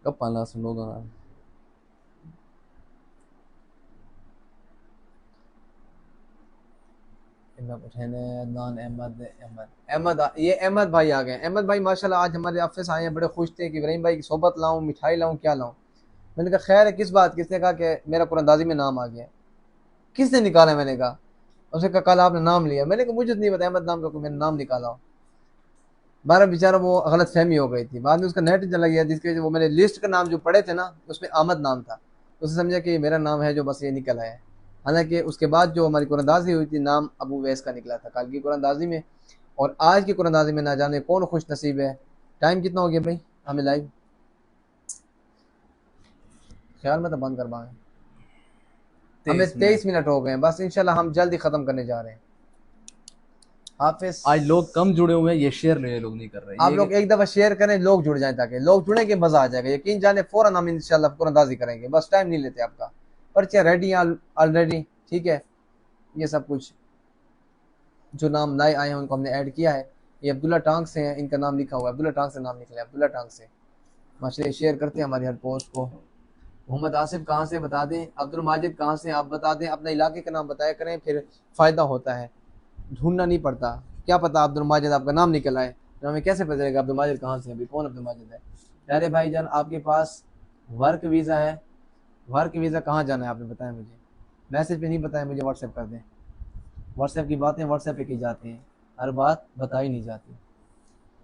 कब पाला सुनोगा ना। ये अहमद भाई आ गए। अहमद भाई माशाल्लाह आज हमारे ऑफिस आए हैं, बड़े खुश थे कि इब्राहिम भाई की सोबत लाऊं, मिठाई लाऊं, क्या लाऊं। मैंने कहा खैर है, किस बात। किसने कहा कि मेरा कुरानंदाजी में नाम आ गया। किसने निकाला? मैंने कहा, उसने कहा कल आपने नाम लिया। मैंने कहा मुझे तो नहीं पता अहमद नाम का कोई मैंने नाम निकाला हो। बारह बेचारा वो गलत फहमी हो गई थी, बाद में उसका नेट चला गया जिसकी वजह से वो मैंने लिस्ट का नाम जो पढ़े थे ना उसमें अहमद नाम था, उसने समझा कि मेरा नाम है जो बस ये निकल आया है। हालांकि उसके बाद जो हमारी कुरानंदाजी हुई थी नाम अबू वैस का निकला था कल की कुरानंदाजी में। और आज की कुरानंदाजी में ना जाने कौन खुश नसीब है। टाइम कितना हो गया भाई हमें लाइव? ख्याल में तो बंद कर पाए, हमें 23 मिनट हो गए हैं बस। इंशाल्लाह हम जल्दी ख़त्म करने जा रहे हैं। हाफिज। आज लोग कम जुड़े हुए हैं, ये शेयर नहीं लोग नहीं कर रहे। आप लोग एक दफ़ा शेयर करें, लोग जुड़ जाएं, ताकि लोग जुड़ेंगे मज़ा आ जाएगा। यकीन जाने फ़ौरन हम इंशाल्लाह कुरानंदाजी करेंगे, बस टाइम नहीं लेते आपका। पर्चियाँ रेडी हैं ऑलरेडी, ठीक है। ये सब कुछ जो नाम नए आए हैं उनको हमने ऐड किया है। ये अब्दुल्ला टांग से हैं, इनका नाम लिखा हुआ है, अब्दुल्ला टांग से नाम निकला है, अब्दुल्ला टांग से माशाल्लाह। शेयर करते हैं हमारी हर पोस्ट को। मोहम्मद आसिफ कहाँ से बता दें, अब्दुल माजिद कहाँ से आप बता दें, अपने इलाके का नाम बताया करें, फिर फ़ायदा होता है, ढूंढना नहीं पड़ता। क्या पता अब्दुल माजिद आपका नाम निकल आए तो हमें कैसे पता चलेगा अब्दुल माजिद कहाँ से? अभी कौन अब्दुल माजिद है? अरे भाईजान आपके पास वर्क वीज़ा है, वर्क वीज़ा कहाँ जाना है आपने बताया मुझे, मैसेज पे नहीं बताया मुझे, व्हाट्सएप कर दें। व्हाट्सएप की बातें व्हाट्सएप पे की जाती हैं, हर बात बताई नहीं जाती।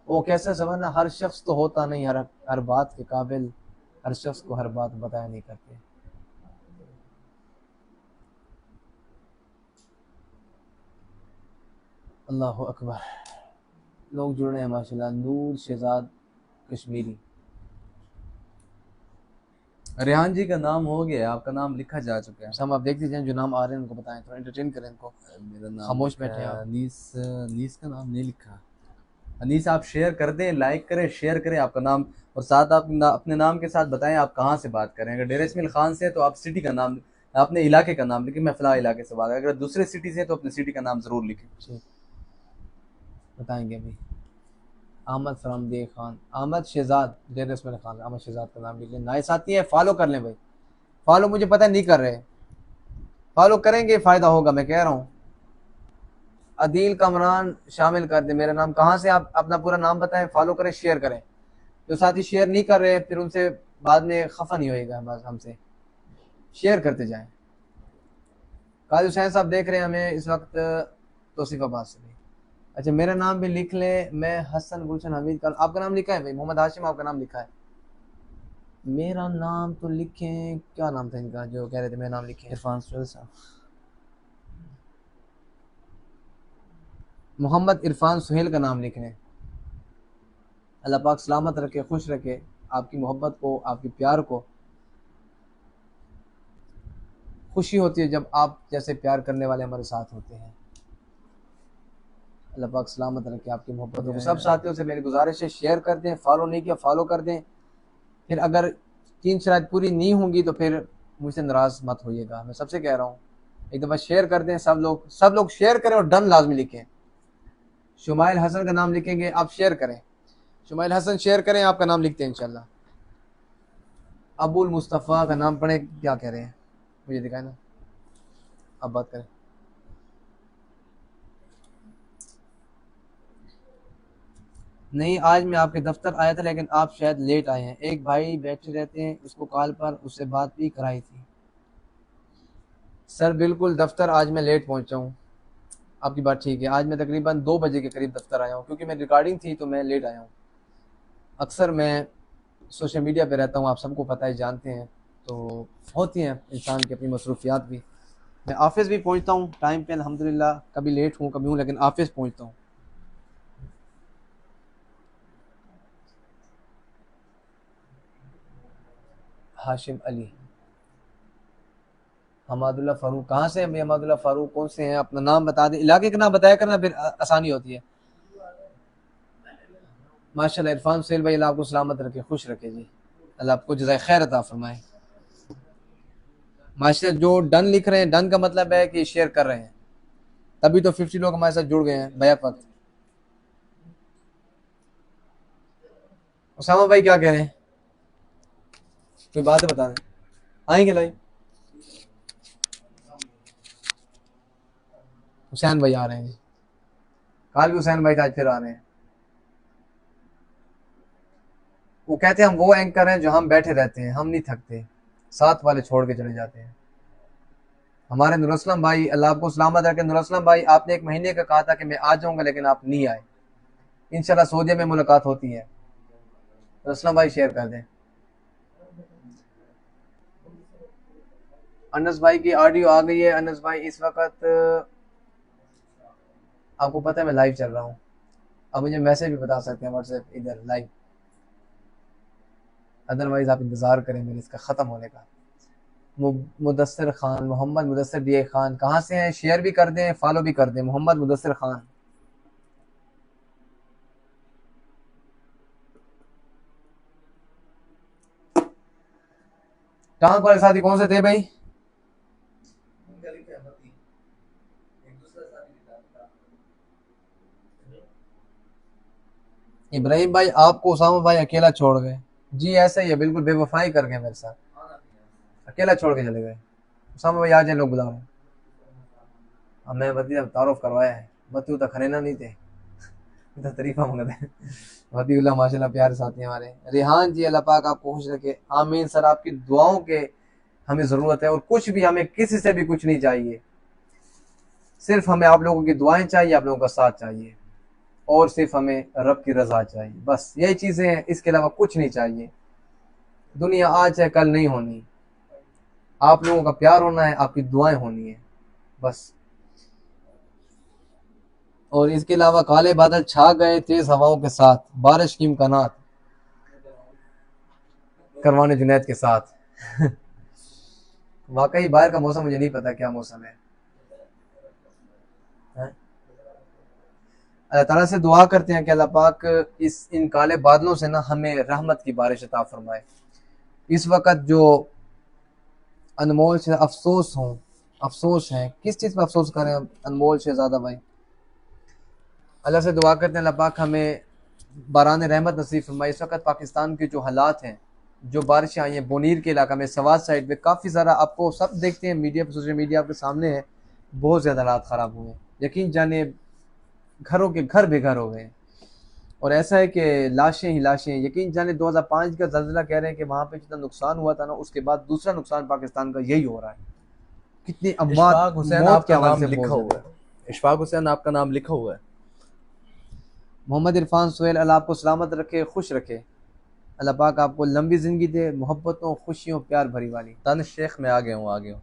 वो कैसे समझना, हर शख्स तो होता नहीं हर बात के काबिल, हर शख्स को हर बात बताया नहीं करते। अल्लाह अकबर। लोग जुड़ रहे हैं माशाल्लाह। नूर शहजाद कश्मीरी, रेहान जी का नाम हो गया, आपका नाम लिखा जा चुका है। सब आप देख लीजिए, जो नाम आ रहे हैं उनको बताएं, थोड़ा एंटरटेन करें इनको। मेरा नाम खामोश बैठे आप। अनीस का नाम नहीं लिखा। अनीस आप शेयर कर दें, लाइक करें, शेयर करें आपका नाम, और साथ आप अपने नाम के साथ बताएं आप कहाँ से बात करें। अगर डेर इस्माइल खान से है तो आप सिटी का नाम, अपने इलाके का नाम लिखें, मैं फ़लाँ इलाके से बात करें। अगर दूसरे सिटी से तो अपने सिटी का नाम ज़रूर लिखें। बताएंगे अभी। अहमद फरमदी खान, अहमद शहजाद, डेर इसमें खान, अहमद शहजाद का नाम लिख लें। नाइस आती है, फॉलो कर लें भाई। फॉलो मुझे पता नहीं कर रहे, फॉलो करेंगे फ़ायदा होगा, मैं कह रहा हूँ। अदील कमरान शामिल कर दे मेरा नाम। कहाँ से आप अपना पूरा नाम बताएं, फॉलो करें, शेयर करें। जो साथी शेयर नहीं कर रहे फिर उनसे बाद में खफा नहीं होएगा, बस हमसे शेयर करते जाएं। काजी हुसैन साहब देख रहे हैं हमें इस वक्त तौसीफाबाद से भी। अच्छा मेरा नाम भी लिख लें, मैं हसन गुलशन हमीद का। आपका नाम लिखा है भाई? मोहम्मद हाशिम आपका नाम लिखा है? मेरा नाम तो लिखें, क्या नाम था इनका जो कह रहे थे मेरा नाम लिखें? इरफान साहब, मोहम्मद इरफान सुहेल का नाम लिख लें। अल्लाह पाक सलामत रखे, खुश रखे आपकी मोहब्बत को, आपकी प्यार को। खुशी होती है जब आप जैसे प्यार करने वाले हमारे साथ होते हैं। अल्लाह पाक सलामत रखे आपकी मोहब्बतों को। सब साथियों से मेरी गुजारिश है, शेयर कर दें, फॉलो नहीं किया फॉलो कर दें। फिर अगर 3 शराइत पूरी नहीं होंगी तो फिर मुझसे नाराज़ मत होइएगा, मैं सबसे कह रहा हूँ। एक दफ़ा शेयर कर दें, सब लोग शेयर करें और डन लाजमी लिखें। शुमाइल हसन का नाम लिखेंगे, आप शेयर करें। शुमाइल हसन शेयर करें, आपका नाम लिखते हैं इंशाल्लाह। अबुल मुस्तफ़ा का नाम पढ़े, क्या कह रहे हैं मुझे दिखाए ना, अब बात करें। नहीं आज मैं आपके दफ्तर आया था लेकिन आप शायद लेट आए हैं। एक भाई बैठे रहते हैं, उसको कॉल पर उससे बात भी कराई थी। सर बिल्कुल दफ्तर आज मैं लेट पहुंचा हूँ, आपकी बात ठीक है। आज मैं तकरीबन 2 बजे के करीब दफ्तर आया हूँ क्योंकि मैं रिकॉर्डिंग थी तो मैं लेट आया हूँ। अक्सर मैं सोशल मीडिया पे रहता हूँ, आप सबको पता है, जानते हैं, तो होती हैं इंसान की अपनी मसरूफियात भी। मैं ऑफिस भी पहुँचता हूँ टाइम पे अल्हम्दुलिल्लाह, कभी लेट हूँ कभी हूँ लेकिन ऑफिस पहुँचता हूँ। हाशिम अली, हमादुल्ला फ़ारूक, कहाँ से हैं हमादुल्ला फ़ारूक, कौन से हैं? अपना नाम बता दें, इलाके का नाम बताया करना, फिर आसानी होती है। माशाल्लाह इरफान सैल भाई, अल्लाह आपको सलामत रखे, खुश रखे जी, अल्लाह आपको जज़ाए खैर अता फरमाए। माशाल्लाह जो डन लिख रहे हैं, डन का मतलब है कि शेयर कर रहे हैं, तभी तो 50 लोग हमारे साथ जुड़ गए हैं बैक वक्त। उसामा भाई क्या कह रहे हैं, कोई बात है बता दें, आएंगे लाइव। हुसैन भाई आ रहे हैं जी, कल भी हुसैन भाई आज फिर आ रहे हैं। वो कहते हैं हम वो एंकर हैं जो हम बैठे रहते हैं, हम नहीं थकते, साथ वाले छोड़ के चले जाते हैं। हमारे नूरअसलम भाई, अल्लाह आपको सलामत रखे। नूरअसलम भाई आपने 1 महीने का कहा था कि मैं आ जाऊंगा लेकिन आप नहीं आए। इंशाल्लाह सऊदी में मुलाकात होती है। नूरअसलम भाई शेयर कर दें। अनस भाई की ऑडियो आ गई है। अनस भाई इस वक्त आपको पता है मैं लाइव चल रहा हूँ, आप मुझे मैसेज भी बता सकते हैं व्हाट्सएप इधर लाइव, अदरवाइज आप इंतज़ार करें मेरे इसका ख़त्म होने का। मुदस्सिर खान, मोहम्मद मुदस्सिर दिए खान, कहाँ से हैं? शेयर भी कर दें, फॉलो भी कर दें। मोहम्मद मुदस्सिर खान, टांग वाले साथी कौन से थे भाई? इब्राहिम भाई आपको उसामा भाई अकेला छोड़ गए? जी ऐसा ही है, बिल्कुल बेवफाई कर गए मेरे साथ, अकेला छोड़ के चले गए। उसामा भाई आ जाए, लोग बुला रहे हैं। हमें वती तारुफ करवाया है, वती तो खरेना नहीं थे, तो तरीफा मंगते हैं। वतीउल्लाह माशाल्लाह प्यारे साथी हैं हमारे। रेहान जी, अल्लाह पाक आपको खुश रखे, आमीन। सर आपकी दुआओं के हमें ज़रूरत है, और कुछ भी, हमें किसी से भी कुछ नहीं चाहिए, सिर्फ हमें आप लोगों की दुआएं चाहिए, आप लोगों का साथ चाहिए, और सिर्फ हमें रब की रज़ा चाहिए, बस यही चीज़ें हैं, इसके अलावा कुछ नहीं चाहिए। दुनिया आज है कल नहीं होनी, आप लोगों का प्यार होना है, आपकी दुआएं होनी है, बस। और इसके अलावा काले बादल छा गए तेज हवाओं के साथ, बारिश की इम्कानात करवाने जुनैद के साथ। वाकई बाहर का मौसम मुझे नहीं पता क्या मौसम है, हैं? अल्लाह ताला से दुआ करते हैं कि अल्लाह पाक इन काले बादलों से ना हमें रहमत की बारिश अता फरमाए। इस वक्त जो अनमोल से अफसोस हों, अफसोस है, किस चीज़ पर अफसोस करें अनमोल से ज़्यादा भाई? अल्लाह से दुआ करते हैं अल्लाह पाक हमें बारान रहमत नसीब फरमाए। इस वक्त पाकिस्तान के जो हालात हैं, जो बारिशें आई हैं बोनीर के इलाका में, सवात साइड पे काफ़ी ज़्यादा, आपको सब देखते हैं मीडिया पर, सोशल मीडिया आपके सामने है, बहुत ज़्यादा हालात ख़राब हुए हैं। यकीन जाने घरों के घर बेघर हो गए हैं। और ऐसा है कि लाशें ही लाशें, यकीन जाने 2005 का ज़लज़ला कह रहे हैं कि वहाँ पे जितना नुकसान हुआ था ना, उसके बाद दूसरा नुकसान पाकिस्तान का यही हो रहा है। कितनी अमवात, इशफाक हुसैन मौत के आपका हवाले नाम से बहुत लिखा हुआ ज़्यादा। है। इशफाक हुसैन आपका नाम लिखा हुआ है। मोहम्मद इरफान सोहेल, अल्लाह आपको सलामत रखे, खुश रखे, अल्लाह पाक आपको लंबी ज़िंदगी दे, मोहब्बतों, खुशियों, प्यार भरी वाली। दानिश शेख मैं आ गया हूँ, आ गया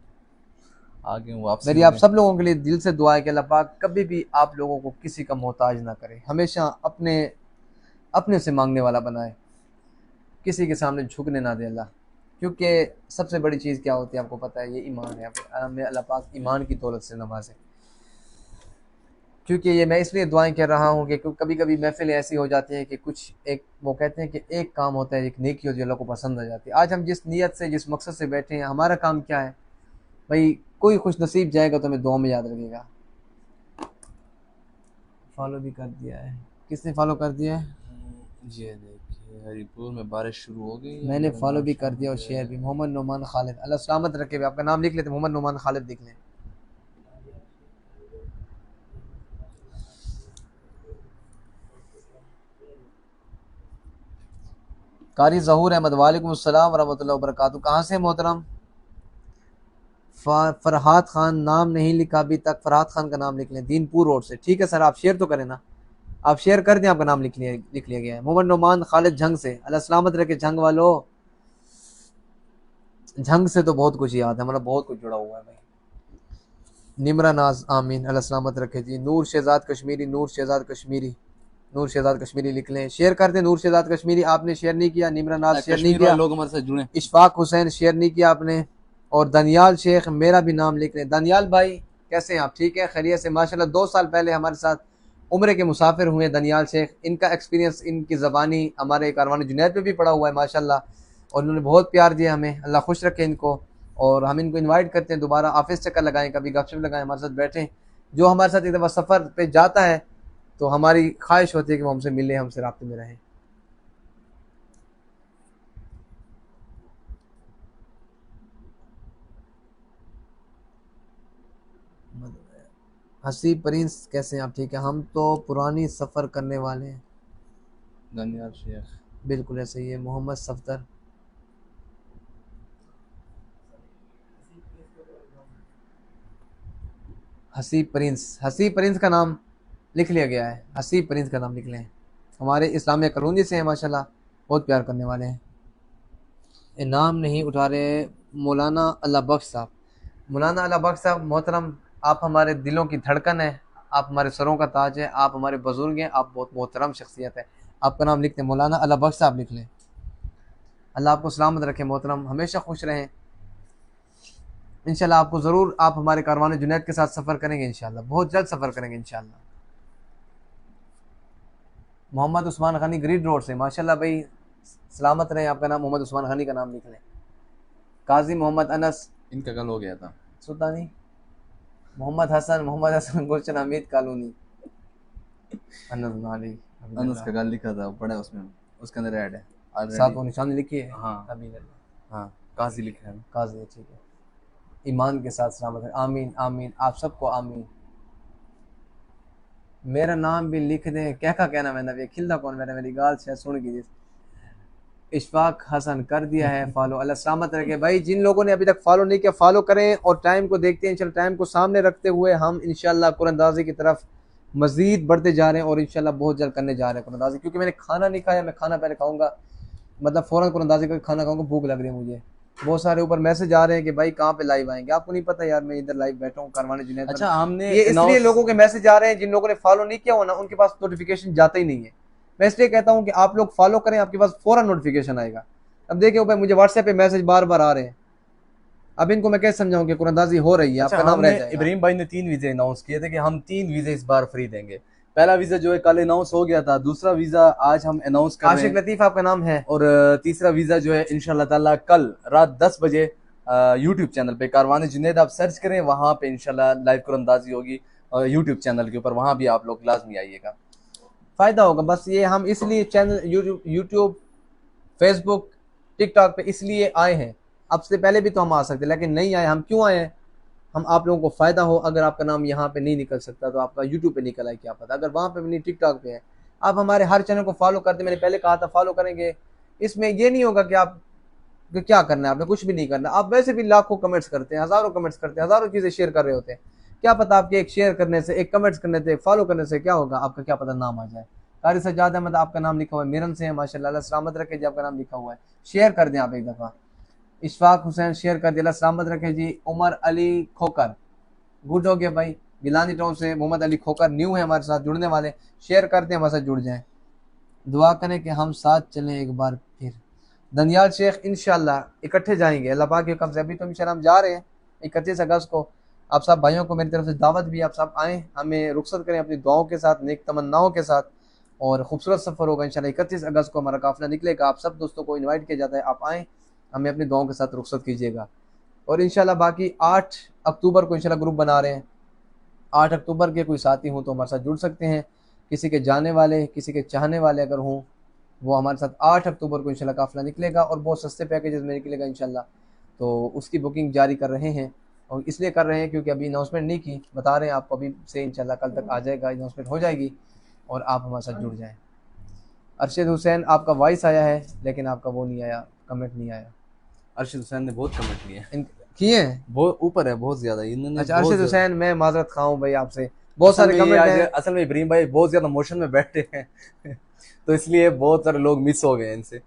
हूँ, आपसे मेरी आप मिलने। सब लोगों के लिए दिल से दुआ है कि अल्लाह पाक कभी भी आप लोगों को किसी का मोहताज ना करे, हमेशा अपने अपने से मांगने वाला बनाए, किसी के सामने झुकने ना दे अल्लाह। क्योंकि सबसे बड़ी चीज़ क्या होती है आपको पता है, ये ईमान है। हमें अल्लाह पाक ईमान की दौलत से नवाजे। क्योंकि ये मैं इसलिए दुआएं कर रहा हूँ कि कभी कभी महफिलें ऐसी हो जाती हैं कि कुछ एक, वो कहते हैं कि एक काम होता है, एक नेकी होती है, अल्लाह को पसंद आ जाती है। आज हम जिस नीयत से, जिस मकसद से बैठे हैं, हमारा काम क्या है भाई? कोई खुश नसीब जाएगा तो हमें दुआ में याद रखेगा। फॉलो भी कर दिया है, किसने फॉलो कर दिया है? ये देखिए हरिपुर में बारिश शुरू हो गई है। मैंने मेरा फॉलो नाम भी कर शामिल दिया और शेयर है। भी। मोहम्मद नुमान खालिद, अल्लाह सलामत रखे हुए। आपका नाम लिख लेते, मोहम्मद नुमान खालिद लिख लें। कारी ज़हूर अहमद, वालेकुम अस्सलाम वरहमतुल्लाहि वबरकातुहू। कहाँ से मोहतरम? फरहाद खान नाम नहीं लिखा अभी तक, फरहाद खान का नाम लिख लें, दीनपुर रोड से। ठीक है सर, आप शेयर तो करें ना, आप शेयर कर दें, आपका नाम लिख लिया गया है। मोहम्मद नुमान खालिद झंग से, अल्लाह सलामत रखे झंग वालों। झंग से तो बहुत कुछ याद है, मतलब बहुत कुछ जुड़ा हुआ है भाई। निमरा नाज, आमीन, अल्लाह सलामत रखे जी। नूर शहजाद कश्मीरी, नूर शहजाद कश्मीरी, नूर शहजाद कश्मीरी लिख लें, शेयर कर दें। नूर शहजाद कश्मीरी आपने शेयर नहीं किया, निमरा नाज शेयर नहीं कश्मीर वाले किया, लोग हमारे साथ जुड़े। इशफाक हुसैन शेयर नहीं किया आपने, और दनियाल शेख मेरा भी नाम लिख लें। दनियाल भाई कैसे हैं आप? ठीक है, खैरियत से माशाल्लाह। 2 साल पहले हमारे साथ उम्र के मुसाफिर हुए दनियाल शेख। इनका एक्सपीरियंस, इनकी ज़बानी हमारे कारवान जुनैद पे भी पड़ा हुआ है माशाल्लाह, और उन्होंने बहुत प्यार दिया हमें, अल्लाह खुश रखे इनको। और हम इनको इनवाइट करते हैं दोबारा ऑफिस चक्कर लगाएं, कभी गपशप लगाएं, हमारे साथ बैठें। जो हमारे साथ एक दफ़ा सफ़र पे जाता है तो हमारी ख्वाहिश होती है कि वो हमसे मिले, हमसे राब्ते में रहें। हसी प्रिंस कैसे हैं आप? ठीक है, हम तो पुरानी सफ़र करने वाले हैं। धन्यवाद शेख। बिल्कुल ऐसे ही है। मोहम्मद सफदर, हसी प्रिंस, हसी प्रिंस का नाम लिख लिया गया है, हसी प्रिंस का नाम लिख लें। हमारे इस्लामिया कलोनी से हैं माशाल्लाह, बहुत प्यार करने वाले हैं। ये नाम नहीं उठा रहे। मौलाना अल्लाह बख्श साहब, मौलाना अल्लाह बख्श साहब मोहतरम, आप हमारे दिलों की धड़कन है, आप हमारे सरों का ताज है, आप हमारे बुजुर्ग हैं, आप बहुत मोहतरम शख्सियत है। आपका नाम लिखते हैं, मौलाना अल्लाह बख्श साहब लिख लें। अल्लाह आपको सलामत रखे मोहतरम, हमेशा खुश रहें। इंशाल्लाह आपको ज़रूर, आप हमारे कारवान जुनैद के साथ सफ़र करेंगे इंशाल्लाह, बहुत जल्द सफ़र करेंगे इंशाल्लाह। मोहम्मद उस्मान खानी ग्रीड रोड से, माशाल्लाह भाई, सलामत रहें। आपका नाम मोहम्मद उस्मान खानी का नाम लिख लें। काजी मोहम्मद अनस इनका कल हो गया था। सुल्तानी, मोहम्मद हसन गुलशन हमीद कॉलोनी, अनस नाली, अनस का कल लिखा था, पढ़ा उसमें, उसके अंदर ऐड है साथ ऑलरेडी। वो निशान लिखी है। हाँ अमीन हाँ, काजी लिखा है। काजी है, ठीक है। ईमान के साथ सलामत है, आमीन आमीन, आप सबको आमीन। मेरा नाम भी लिख दें, क्या का कहना मैंने भी खिलदा कौन मैंने, मेरी गाल शायद सुन की। इशफाक हसन कर दिया है फॉलो, अल्लाह सलामत रखे भाई। जिन लोगों ने अभी तक फॉलो नहीं किया फॉलो करें, और टाइम को देखते हैं इंशाल्लाह, टाइम को सामने रखते हुए हम इंशाल्लाह कुरानंदाजी की तरफ मजीद बढ़ते जा रहे हैं, और इंशाल्लाह बहुत जल्द करने जा रहे हैं कुरानंदाजी। क्योंकि मैंने खाना नहीं खाया, मैं खाना पहले खाऊंगा, मतलब फ़ौरन कुरानंदाजी का खाना खाऊंगा, भूख लग रही है मुझे। बहुत सारे ऊपर मैसेज आ रहे हैं कि भाई कहाँ पे लाइव आएंगे, आपको नहीं पता यार, मैं इधर लाइव बैठा हूँ कारवान जुनैद पर। अच्छा, हमने ये इसलिए लोगों के मैसेज आ रहे हैं, जिन लोगों ने फॉलो नहीं किया हो ना, उनके पास नोटिफिकेशन जाता ही नहीं है। मैं इसलिए कहता हूँ कि आप लोग फॉलो करें, आपके पास फौरन नोटिफिकेशन आएगा। अब देखिए भाई, मुझे व्हाट्सएप पे मैसेज बार बार आ रहे हैं, अब इनको मैं कैसे समझाऊं कि कुरानंदाजी हो रही है, अच्छा, आपका नाम रह हमने जाएगा। इब्राहिम भाई ने 3 वीज़े अनाउंस किए थे कि हम 3 वीज़े इस बार फ्री देंगे। पहला वीज़ा जो है कल अनाउंस हो गया था, दूसरा वीज़ा आज हम अनाउंस कर रहे आशिक हैं, लतीफ़ आपका नाम है, और तीसरा वीज़ा जो है इंशाल्लाह ताला कल रात 10 बजे यूट्यूब चैनल पे कारवान जुनैद आप सर्च करें, वहाँ पे इंशाल्लाह लाइव कुरानंदाजी होगी यूट्यूब चैनल के ऊपर, वहाँ भी आप लोग लाजमी आइएगा। फ़ायदा होगा। बस ये हम इसलिए चैनल यूट्यूब, फेसबुक, टिकटॉक पे इसलिए आए हैं। अब से पहले भी तो हम आ सकते लेकिन नहीं आए। हम क्यों आए हैं? हम आप लोगों को फ़ायदा हो। अगर आपका नाम यहाँ पे नहीं निकल सकता तो आपका यूट्यूब पे निकल आए, क्या पता। अगर वहाँ पे भी नहीं, टिकटॉक पे है, आप हमारे हर चैनल को फॉलो करते। मैंने पहले कहा था फॉलो करेंगे। इसमें ये नहीं होगा कि आप कि क्या करना है, आपने कुछ भी नहीं करना। आप वैसे भी लाखों कमेंट्स करते हैं, हज़ारों कमेंट्स करते हैं, हज़ारों चीज़ें शेयर कर रहे होते हैं। क्या पता आपके एक शेयर करने से, एक कमेंट्स करने से, एक फॉलो करने से क्या होगा, आपका क्या पता नाम आ जाए। कारी सज्जाद अहमद आपका नाम लिखा हुआ है, मिरन से है माशाल्लाह, अल्लाह सलामत रखे जी, आपका नाम लिखा हुआ है। शेयर कर दें आप एक दफ़ा। इशफाक हुसैन शेयर कर दिया, अल्लाह सलामत रखे जी। उमर अली खोकर, गुड हो गया भाई। गिलानी टाउन से मोहम्मद अली खोकर न्यू है हमारे साथ जुड़ने वाले। शेयर करते हैं, हमारे साथ जुड़ जाएं। दुआ करें कि हम साथ चलें एक बार फिर। दनियाल शेख इंशाल्लाह इकट्ठे जाएंगे अल्लाह पाक के हुक्म से। अभी तो इंशाल्लाह हम जा रहे हैं 31 अगस्त को। आप सब भाइयों को मेरी तरफ से दावत भी, आप सब आएँ, हमें रुखसत करें अपनी दुआओं के साथ, नेक तमन्नाओं के साथ। और खूबसूरत सफ़र होगा इंशाल्लाह। 31 अगस्त को हमारा काफ़िला निकलेगा। आप सब दोस्तों को इन्वाइट किया जाता है, आप आएँ, हमें अपनी दुआओं के साथ रुखसत कीजिएगा। और इंशाल्लाह बाकी 8 अक्टूबर को इंशाल्लाह ग्रुप बना रहे हैं। 8 अक्टूबर के कोई साथी हों तो हमारे साथ जुड़ सकते हैं। किसी के जाने वाले, किसी के चाहने वाले अगर हों, वो हमारे साथ 8 अक्टूबर को इंशाल्लाह काफ़िला निकलेगा और बहुत सस्ते पैकेजेस में निकलेगा इंशाल्लाह। तो उसकी बुकिंग जारी कर रहे हैं, और इसलिए कर रहे हैं क्योंकि अभी अनाउंसमेंट नहीं की, बता रहे हैं आपको। अभी से इंशाल्लाह कल तक आ जाएगा, अनाउंसमेंट हो जाएगी और आप हमारे साथ जुड़ जाएँ। अरशद हुसैन आपका वॉइस आया है लेकिन आपका वो नहीं आया, कमेंट नहीं आया। अरशद हुसैन ने बहुत कमेंट किए हैं, किए हैं? बहुत ऊपर है, बहुत ज्यादा इन्होंने। अच्छा अरशद हुसैन, मैं माजरत खाऊं भाई आपसे, बहुत सारे कमेंट हैं। असल में इब्राहिम भाई बहुत ज्यादा मोशन में बैठे हैं तो इसलिए बहुत सारे लोग मिस हो गए हैं इनसे।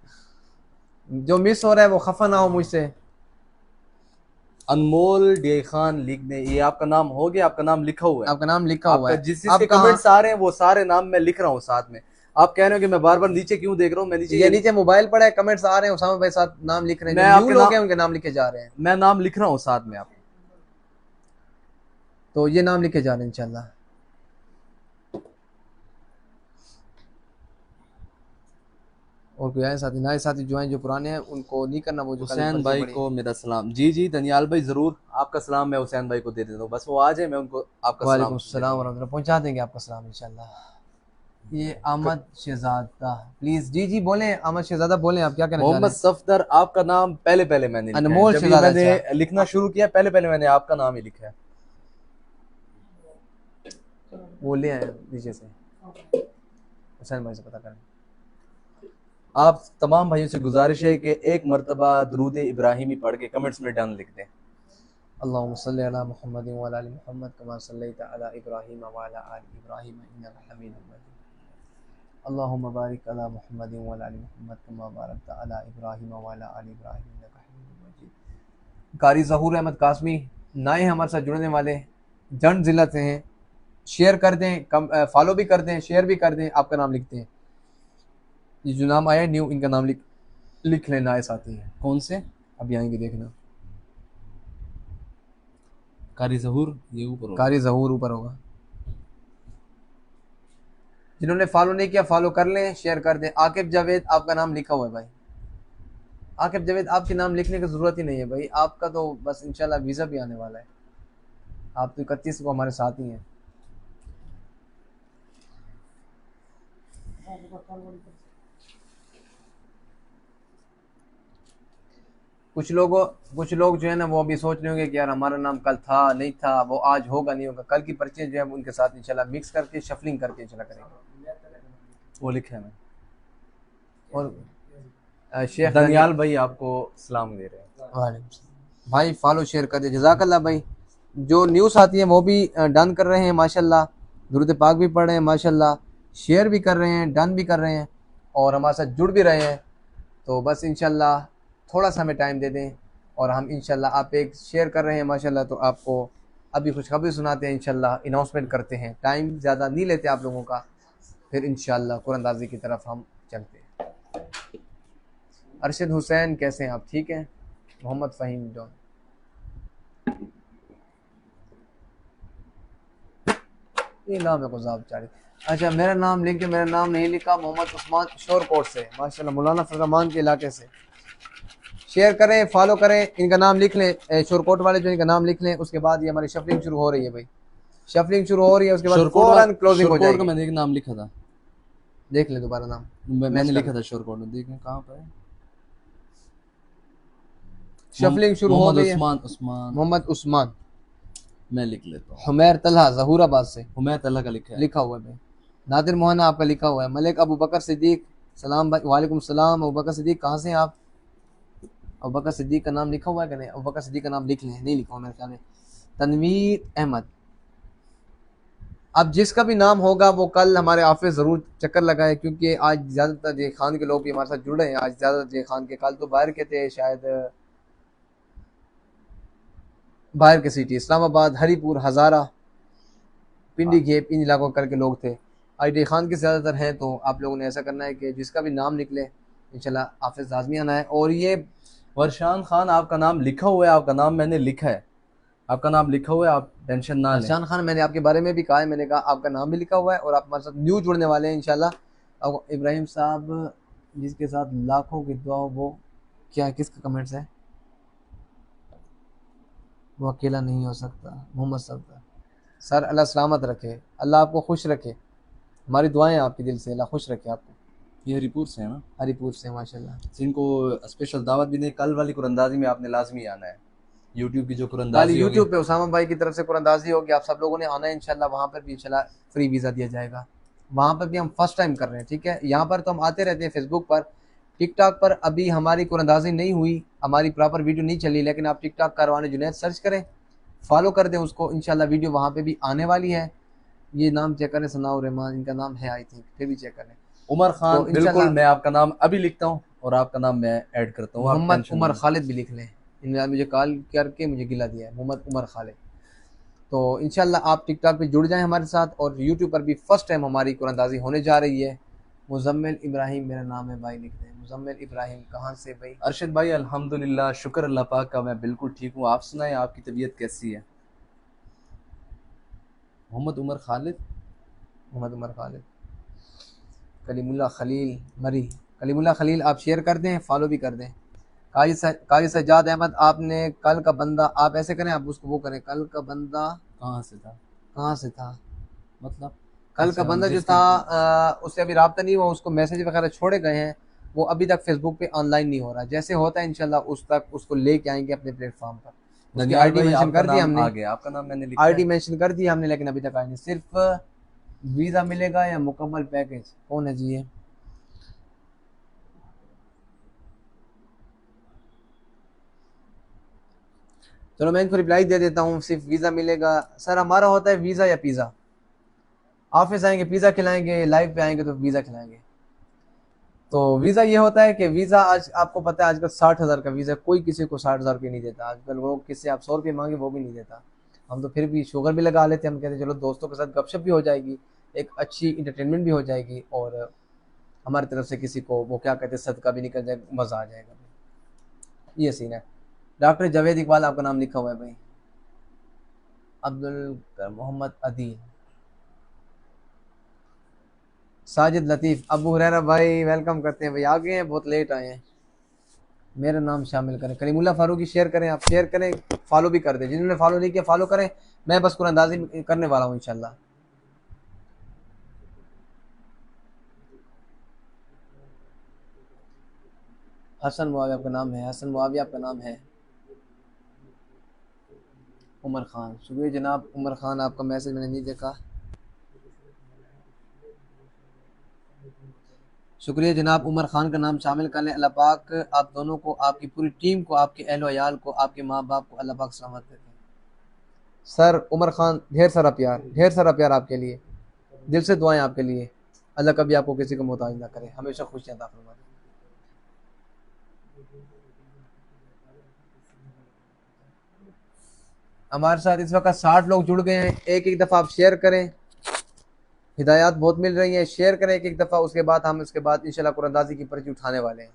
जो मिस हो रहा है वो खफा ना हो मुझसे। अनमोल डी खान लिख दे, ये आपका नाम हो गया, आपका नाम लिखा हुआ है, आपका नाम लिखा हुआ है। जिस जिसके कमेंट्स आ रहे हैं वो सारे नाम मैं लिख रहा हूँ साथ में। आप कह रहे हो कि मैं बार बार नीचे क्यों देख रहा हूँ, मैं नीचे मोबाइल पड़ा है, कमेंट्स आ रहे हैं, उसामा भाई साथ नाम लिख रहे हैं, जो न्यू लोग हैं उनके नाम लिखे जा रहे हैं। मैं नाम लिख रहा हूँ साथ में आप, तो ये नाम लिखे जा रहे हैं इंशाल्लाह। और कोई आए साथी, नए साथी जो हैं, जो पुराने हैं उनको नहीं करना। वो जो हुसैन भाई को मेरा सलाम। जी जी दनियाल भाई जरूर, आपका सलाम मैं हुसैन भाई को दे देता हूँ, बस वो आ जाए, मैं उनको आपका वालेकुम सलाम व रहमतुल्लाह पहुंचा देंगे आपका सलाम इंशाल्लाह। ये अहमद शहजादा प्लीज, जी जी बोलें, अहमद शहजादा बोलें, आप क्या कहना चाह रहे हैं? मोहम्मद सफदर आपका नाम पहले पहले मैंने लिखा है, अनमोल जब मैंने लिखना शुरू किया पहले पहले मैंने आपका नाम ही लिखा है। वो ले आए नीचे से, हुसैन भाई से पता करें। आप तमाम भाइयों से गुजारिश है कि एक मरतबा दुरूद इब्राहिमी पढ़ के कमेंट्स में डन लिख दें। अल्लाहुम्मा सल्ली अला मुहम्मद व अला आलि मुहम्मद कमा सल्लैता अला इब्राहीम व अला आलि इब्राहीम इन्नका हमीदुम मजीद। अल्लाहुम्मा बारिक अला मुहम्मद व अला आलि मुहम्मद कमा बारकता अला इब्राहीम व अला आलि इब्राहीम इन्नका हमीदुम मजीद। कारी ज़हूर अहमद कासमी नए हैं हमारे साथ जुड़ने वाले, जंड ज़िला से हैं। शेयर कर दें, फॉलो भी कर दें, शेयर भी कर दें, आपका नाम लिखते हैं। ये जो नाम आया न्यू, इनका नाम लिख लेना नए साथी हैं। कौन से? अभी आएंगे देखना। कारी ज़हूर, ये ऊपर होगा, कारी ज़हूर ऊपर होगा। जिन्होंने फॉलो नहीं किया फॉलो कर लें, शेयर कर दें। आकिब जावेद आपका नाम लिखा हुआ है भाई। आकिब जावेद आपके नाम लिखने की ज़रूरत ही नहीं है भाई, आपका तो बस इंशाल्लाह वीज़ा भी आने वाला है। आप तो 31 को हमारे साथ ही हैं। कुछ लोग जो है ना वो अभी सोच रहे होंगे कि यार हमारा नाम कल था नहीं था, वो आज होगा नहीं होगा। कल की पर्ची जो है उनके साथ इंशाल्लाह मिक्स करके शफलिंग करके इंशाल्लाह करेंगे। वो लिखा है मैं। और शेख दनियाल भाई आपको सलाम दे रहे हैं। भाई फॉलो शेयर कर दे, जज़ाकल्लाह भाई। जो न्यू साथी हैं वो भी डन कर रहे हैं माशाल्लाह, दुरूद पाक भी पढ़ रहे हैं माशाल्लाह, शेयर भी कर रहे हैं, डन भी कर रहे हैं और हमारे साथ जुड़ भी रहे हैं। तो बस इंशाल्लाह थोड़ा सा हमें टाइम दे दें और हम इंशाल्लाह, आप एक शेयर कर रहे हैं माशाल्लाह, तो आपको अभी खुशखबरी सुनाते हैं इंशाल्लाह, अनाउंसमेंट करते हैं। टाइम ज़्यादा नहीं लेते आप लोगों का, फिर इंशाल्लाह कुरानंदाज़ी की तरफ हम चलते हैं। अरशद हुसैन कैसे हैं आप? ठीक हैं। मोहम्मद फ़हीम जॉन, ये नाम है गुज़ाब चारी। अच्छा मेरा नाम लिख के, मेरा नाम नहीं लिखा। मोहम्मद उस्मान शोरकोट से माशाल्लाह, मौलाना फरमान के इलाके से। शेयर करें, फॉलो करें, इनका नाम लिख लें, शोरकोट वाले जो इनका नाम लिख लें। उसके बाद ये हमारी शफलिंग शुरू हो रही है भाई, शफलिंग शुरू हो रही है, उसके बाद फौरन क्लोजिंग हो जाएगी। मैंने एक नाम लिखा था, देख ले दोबारा नाम। मैंने मैच कर लिखा ले। था श्योर कोड में, देखें कहाँ पर है। शफलिंग शुरू हो मोहम्मद गई है। उस्मान, उस्मान मोहम्मद उस्मान। मैं लिख लेता हूँ। हुमैर तलहा जहूराबाद से हुमैर तल्ला का लिखा है। लिखा हुआ है भाई। नादिर मोहन आपका लिखा हुआ है। मलिक अबू बकर सिद्दीक, सलाम भाई, वालेकुम सलाम। अबू बकर सिद्दीक कहाँ से हैं आप? अबू बकर सिद्दीक का नाम लिखा हुआ है कि नहीं? अबू बकर सिद्दीक का नाम लिख लें, नहीं लिखा हुआ मेरे ख्याल में। तनवीर अहमद। अब जिसका भी नाम होगा वो कल हमारे ऑफिस ज़रूर चक्कर लगाए, क्योंकि आज ज़्यादातर जय खान के लोग भी हमारे साथ जुड़ रहे हैं। आज ज़्यादातर जय खान के, कल तो बाहर के थे शायद, बाहर के सिटी इस्लामाबाद, हरीपुर, हज़ारा, पिंडी गेप, इन इलाकों करके लोग थे। आज जय खान के ज़्यादातर हैं, तो आप लोगों ने ऐसा करना है कि जिसका भी नाम निकले इंशाल्लाह ऑफिस लाजमी आना है। और ये वर्शान खान आपका नाम लिखा हुआ है, आपका नाम मैंने लिखा है, आपका नाम लिखा हुआ है, आप टेंशन ना लें। अरशान खान, मैंने आपके बारे में भी कहा है, मैंने कहा आपका नाम भी लिखा हुआ है और आप हमारे साथ न्यू जुड़ने वाले हैं इंशाल्लाह। अब इब्राहिम साहब जिसके साथ लाखों की दुआ हो, वो क्या है, किसका कमेंट्स है? वो अकेला नहीं हो सकता। मोहम्मद सर, सर अल्लाह सलामत रखे, अल्लाह आपको खुश रखे। हमारी दुआएं आपके दिल से, अल्लाह खुश रखे आपको। ये हरीपुर से है ना? हरीपुर से माशाल्लाह। जिनको स्पेशल दावत भी नहीं, कल वाली कुरंदाजी में आपने लाजमी आना है। यूट्यूब की जो कल कुरंदाजी होगी, यूट्यूब पे उसामा भाई की तरफ से कुरंदाजी होगी, आप सब लोगों ने आना है इंशाल्लाह। वहाँ पर भी इंशाल्लाह फ्री वीज़ा दिया जाएगा। वहाँ पर भी हम फर्स्ट टाइम कर रहे हैं, ठीक है। यहाँ पर तो हम आते रहते हैं फेसबुक पर, टिकटॉक पर अभी हमारी कुरंदाजी नहीं हुई, हमारी प्रॉपर वीडियो नहीं चली, लेकिन आप टिकटॉक कारवान जुनैद सर्च करें, फॉलो कर दें उसको, इंशाल्लाह वीडियो वहाँ पे भी आने वाली है। ये नाम चेक करें, सनाउर रहमान इनका नाम है आई थिंक, फिर भी चेक करें। उमर खान, तो बिल्कुल इंशाल्लाह मैं आपका नाम अभी लिखता हूँ और आपका नाम मैं ऐड करता हूँ, आप मोहम्मद टेंशन उमर ना लें। खालिद भी लिख लें, इन्होंने मुझे कॉल करके मुझे गिला दिया है, मोहम्मद उमर खालिद। तो इंशाल्लाह आप टिकटॉक पे जुड़ जाएं हमारे साथ, और यूट्यूब पर भी फर्स्ट टाइम हमारी कुरानंदाजी होने जा रही है। मुजम्मिल इब्राहिम मेरा नाम है भाई, लिख दें मुजम्मिल इब्राहिम। कहाँ से भाई? अरशद भाई अल्हम्दुलिल्लाह, शुक्र अल्लाह पाक का, मैं बिल्कुल ठीक हूँ। आप सुनाएं, आपकी तबीयत कैसी है? मोहम्मद उमर खालिद, मोहम्मद उमर खालिद। कलीमुल्लाह खलील मरी, कलीमुल्लाह खलील आप शेयर कर दें, फॉलो भी कर दें। काजी सज्जाद अहमद, आपने कल का बंदा, आप ऐसे करें, आप उसको वो करें, कल का बंदा कहाँ से था? कहाँ से था? मतलब कल का अच्छा, हम बंदा जो था उससे अभी रब्ता नहीं हुआ, उसको मैसेज वगैरह छोड़े गए हैं, वो अभी तक फेसबुक पे ऑनलाइन नहीं हो रहा। जैसे होता है इंशाल्लाह उस तक उसको लेके आएंगे अपने प्लेटफॉर्म पर। उसकी दनियाल आईडी भाई मेंशन आपका कर दी नाम हमने, आ गया, आपका नाम मैंने लिखा आईडी है। मेंशन कर दी हमने, लेकिन अभी तक आई नहीं। सिर्फ वीज़ा मिलेगा या मुकम्मल पैकेज? कौन है जी ये? चलो मैं इनको रिप्लाई दे देता हूँ, सिर्फ वीज़ा मिलेगा। सर हमारा होता है वीज़ा या पिज़्ज़ा। ऑफिस आएंगे पिज़्ज़ा खिलाएंगे, लाइव पे आएंगे तो वीज़ा खिलाएंगे। तो वीज़ा ये होता है कि वीज़ा आज आपको पता है आजकल 60,000 का वीज़ा, कोई किसी को 60,000 रुपये नहीं देता आजकल। वो किससे आप 100 रुपये मांगे वो भी नहीं देता। हम तो फिर भी शुगर भी लगा लेते हैं, हम कहते हैं चलो दोस्तों के साथ गपशप भी हो जाएगी, एक अच्छी इंटरटेनमेंट भी हो जाएगी, और हमारी तरफ से किसी को वो क्या कहते हैं सदका भी निकल जाए, मज़ा आ जाएगा। ये सीन है। डॉक्टर जावेद इकबाल आपका नाम लिखा हुआ है भाई। अब्दुल मोहम्मद अदील, साजिद लतीफ़, अबू हुरैरा भाई वेलकम करते हैं भाई, आ गए हैं, बहुत लेट आए हैं। मेरा नाम शामिल करें, करीमुल्लाह फारूकी शेयर करें, आप शेयर करें, फॉलो भी कर दें, जिन्होंने फॉलो नहीं किया फॉलो करें। मैं बस कुरानंदाजी करने वाला हूँ इंशाल्लाह। हसन मुआविया आपका नाम है, हसन मुआविया आपका नाम है। उमर खान, शुक्रिया जनाब उमर खान, आपका मैसेज मैंने नहीं देखा। शुक्रिया जनाब उमर खान का नाम शामिल कर लें। अल्लाह पाक आप दोनों को, आपकी पूरी टीम को, आपके अहल वयाल को, आपके माँ बाप को अल्लाह पाक सलामत रखें। सर उमर खान ढेर सारा प्यार, ढेर सारा प्यार आपके लिए, दिल से दुआएं आपके लिए। अल्लाह कभी आपको किसी को मोहताज ना करे, हमेशा खुशियाँ अता फरमाए। हमारे साथ इस वक्त 60 लोग जुड़ गए हैं। एक एक दफ़ा आप शेयर करें, हिदायत बहुत मिल रही है, शेयर करें एक एक दफ़ा। उसके बाद हम उसके बाद इंशाल्लाह कुरानंदाजी की पर्ची उठाने वाले हैं।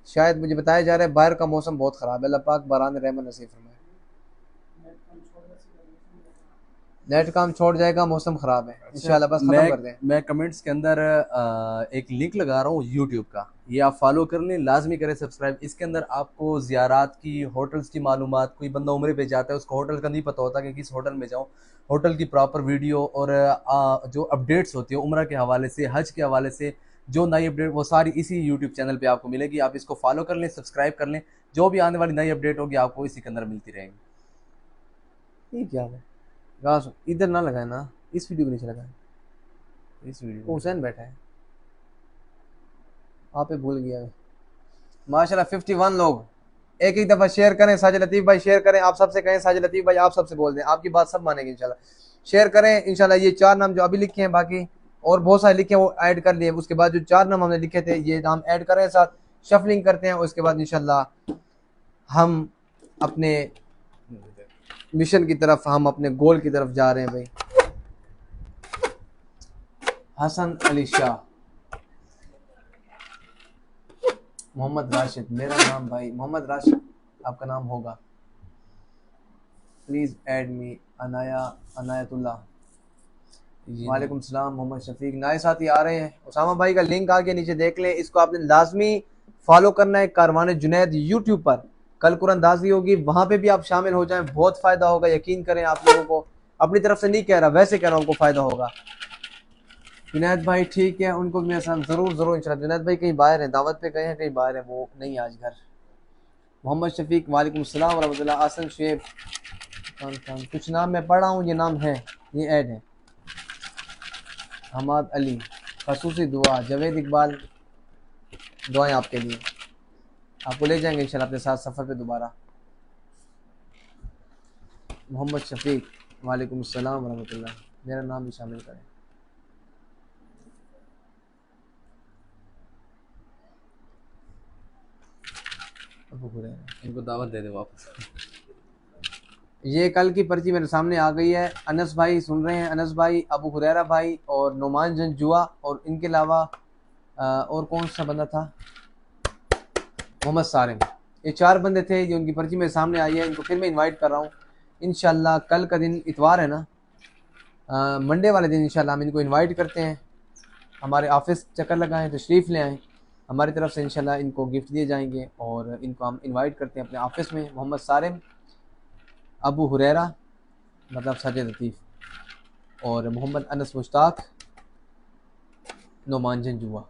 शायद मुझे बताया जा रहा है बाहर का मौसम बहुत ख़राब है, अल्लाह पाक बारान रहमत नसीब फरमाए। नेट काम छोड़ जाएगा, मौसम ख़राब है इंशाल्लाह, बस ख़त्म कर दें। मैं कमेंट्स के अंदर एक लिंक लगा रहा हूँ यूट्यूब का, ये आप फॉलो कर लें, लाजमी करें सब्सक्राइब। इसके अंदर आपको ज़ियारात की, होटल्स की मालूमात, कोई बंदा उम्रे पे जाता है उसको होटल का नहीं पता होता कि किस होटल में जाऊँ, होटल की प्रॉपर वीडियो और जो अपडेट्स होती है उम्रा के हवाले से, हज के हवाले से, जो नई अपडेट वो सारी इसी यूट्यूब चैनल पे आपको मिलेगी। आप इसको फॉलो कर लें, सब्सक्राइब कर लें, जो भी आने वाली नई अपडेट होगी आपको इसी के अंदर मिलती रहेंगी। ये क्या है, गास इधर ना लगाए ना, इस वीडियो को नीचे लगाए। इस वीडियो हुसैन बैठा है, आप भूल गया है। माशाल्लाह 51 लोग, एक एक दफ़ा शेयर करें। साजिद लतीफ़ भाई शेयर करें, आप सबसे कहें साजिद लतीफ़ भाई आप सबसे बोल दें, आपकी बात सब मानेंगे इंशाल्लाह। शेयर करें इंशाल्लाह। ये 4 नाम जो अभी लिखे हैं, बाकी और बहुत सारे लिखे हैं वो ऐड कर लिए। उसके बाद जो 4 नाम हमने लिखे थे ये नाम ऐड करें, साथ शफलिंग करते हैं। उसके बाद इंशाल्लाह हम अपने मिशन की तरफ, हम अपने गोल की तरफ जा रहे हैं भाई। हसन अली शाह, मोहम्मद राशिद, मेरा नाम भाई मोहम्मद राशिद आपका नाम होगा। Please add me Anayatullah. वालेकुम सलाम मोहम्मद शफीक। नए साथी आ रहे हैं, उसामा भाई का लिंक आगे नीचे देख लें, इसको आपने लाजमी फॉलो करना है। कारवान जुनैद यूट्यूब पर कल कुरानदाजी होगी, वहाँ पे भी आप शामिल हो जाएं, बहुत फ़ायदा होगा। यकीन करें, आप लोगों को अपनी तरफ से नहीं कह रहा, वैसे कह रहा हूँ, उनको फ़ायदा होगा। जुनैद भाई ठीक है, उनको भी मेरे साथ ज़रूर ज़रूर इंशाल्लाह। जुनैद भाई कहीं बाहर हैं, दावत पे गए हैं, कहीं बाहर हैं, वो नहीं आज घर। मोहम्मद शफीक वालेकुम सलाम व रहमतुल्लाह। आसन शेब खान, कुछ नाम मैं पढ़ रहा हूँ, ये नाम है, ये ऐड है। हमाद अली, खसूसी दुआ, जवेद इकबाल, दुआएं आपके लिए, आपको ले जाएंगे इंशाल्लाह अपने साथ सफ़र पे दोबारा। मोहम्मद शफीक वालेकुम सलाम व रहमतुल्लाह, मेरा नाम भी शामिल करें। इनको दावत दे दे वापस। ये कल की पर्ची मेरे सामने आ गई है। अनस भाई सुन रहे हैं, अनस भाई, अबू हुरैरा भाई और नुमान जन जुआ, और इनके अलावा और कौन सा बंदा था, मोहम्मद सारिम। ये 4 बंदे थे जो उनकी पर्ची मेरे सामने आई है। इनको फिर मैं इनवाइट कर रहा हूँ इंशाल्लाह। कल का दिन इतवार है ना, मंडे वाले दिन इंशाल्लाह हम इनको इनवाइट करते हैं। हमारे ऑफिस चक्कर लगाएं, तशरीफ़ ले आएँ, हमारी तरफ से इंशाल्लाह इनको गिफ्ट दिए जाएंगे और इनको हम इनवाइट करते हैं अपने ऑफिस में। मोहम्मद सारिम, अबू हुरैरा मतलब साजिद लतीफ़, और मोहम्मद अनस मुश्ताक, नुमान जन जुआ,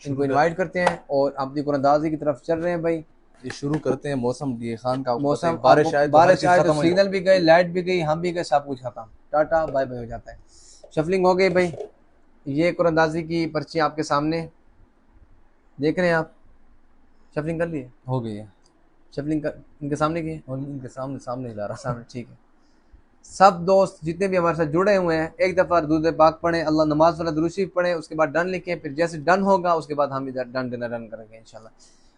इनको इनवाइट करते हैं और अपनी कुरानदाजी की तरफ चल रहे हैं भाई। ये शुरू करते हैं। मौसम ये खान का मौसम बारिश आए तो सिग्नल भी गए, लाइट भी गई, हम भी गए, सब कुछ खत्म, टाटा बाय बाय हो जाता है। शफलिंग हो गई भाई। ये कुरानदाजी की पर्ची आपके सामने देख रहे हैं आप, शफलिंग कर लिए, हो गई है। शफलिंग कर इनके सामने की है, और इनके सामने सामने हिला रहा सामने, ठीक है। सब दोस्त जितने भी हमारे साथ जुड़े हुए हैं एक दफ़ा दुरूद पाक पढ़ें, अल्लाह नमाज वाला दुरूद शरीफ पढ़ें, उसके बाद डन लिखें, फिर जैसे डन होगा उसके बाद हम इधर डन करेंगे इंशाल्लाह।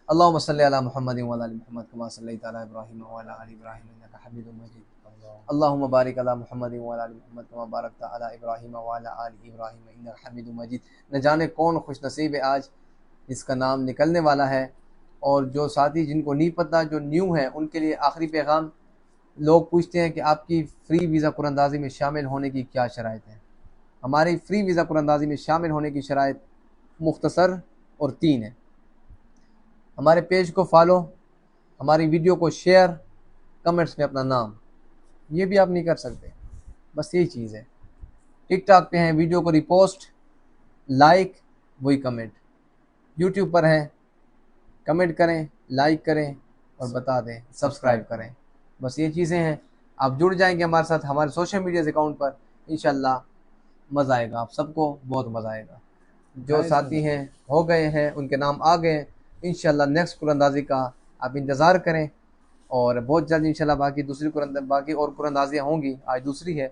अल्लाहुम्मा सल्ली अला मुहम्मद व अला आलि मुहम्मद कमा सल्लैता अला इब्राहीम व अला आलि इब्राहीम इन्नका हमीदुम मजीद। अल्लाहुम्मा बारिक अला मुहम्मद व अला आलि मुहम्मद कमा बारकता अला इब्राहीम व अला आलि इब्राहीम इन्नका हमीदुम मजीद। न जाने कौन खुश नसीब है आज जिसका नाम निकलने वाला है। और जो साथी जिनको नहीं पता, जो न्यू है, उनके लिए आखिरी पैगाम। लोग पूछते हैं कि आपकी फ़्री वीज़ा कुरानदाजी में शामिल होने की क्या शराइत है। हमारी फ़्री वीज़ा कुरानदाजी में शामिल होने की शराइत मुख्तसर और 3 है। हमारे पेज को फॉलो, हमारी वीडियो को शेयर, कमेंट्स में अपना नाम, ये भी आप नहीं कर सकते, बस यही चीज़ है। टिकटॉक पे हैं, वीडियो को रिपोस्ट, लाइक, वही कमेंट। यूट्यूब पर हैं, कमेंट करें, लाइक करें और बता दें, सब्सक्राइब करें, बस ये चीज़ें हैं। आप जुड़ जाएंगे हमारे साथ हमारे सोशल मीडिया अकाउंट पर, इंशाल्लाह मज़ा आएगा, आप सबको बहुत मज़ा आएगा। जो साथी हैं हो गए हैं, उनके नाम आ गए, इंशाल्लाह नेक्स्ट कुरानदाजी का आप इंतज़ार करें। और बहुत जल्द इंशाल्लाह बाकी और कुरानदाजियाँ होंगी, आज दूसरी है,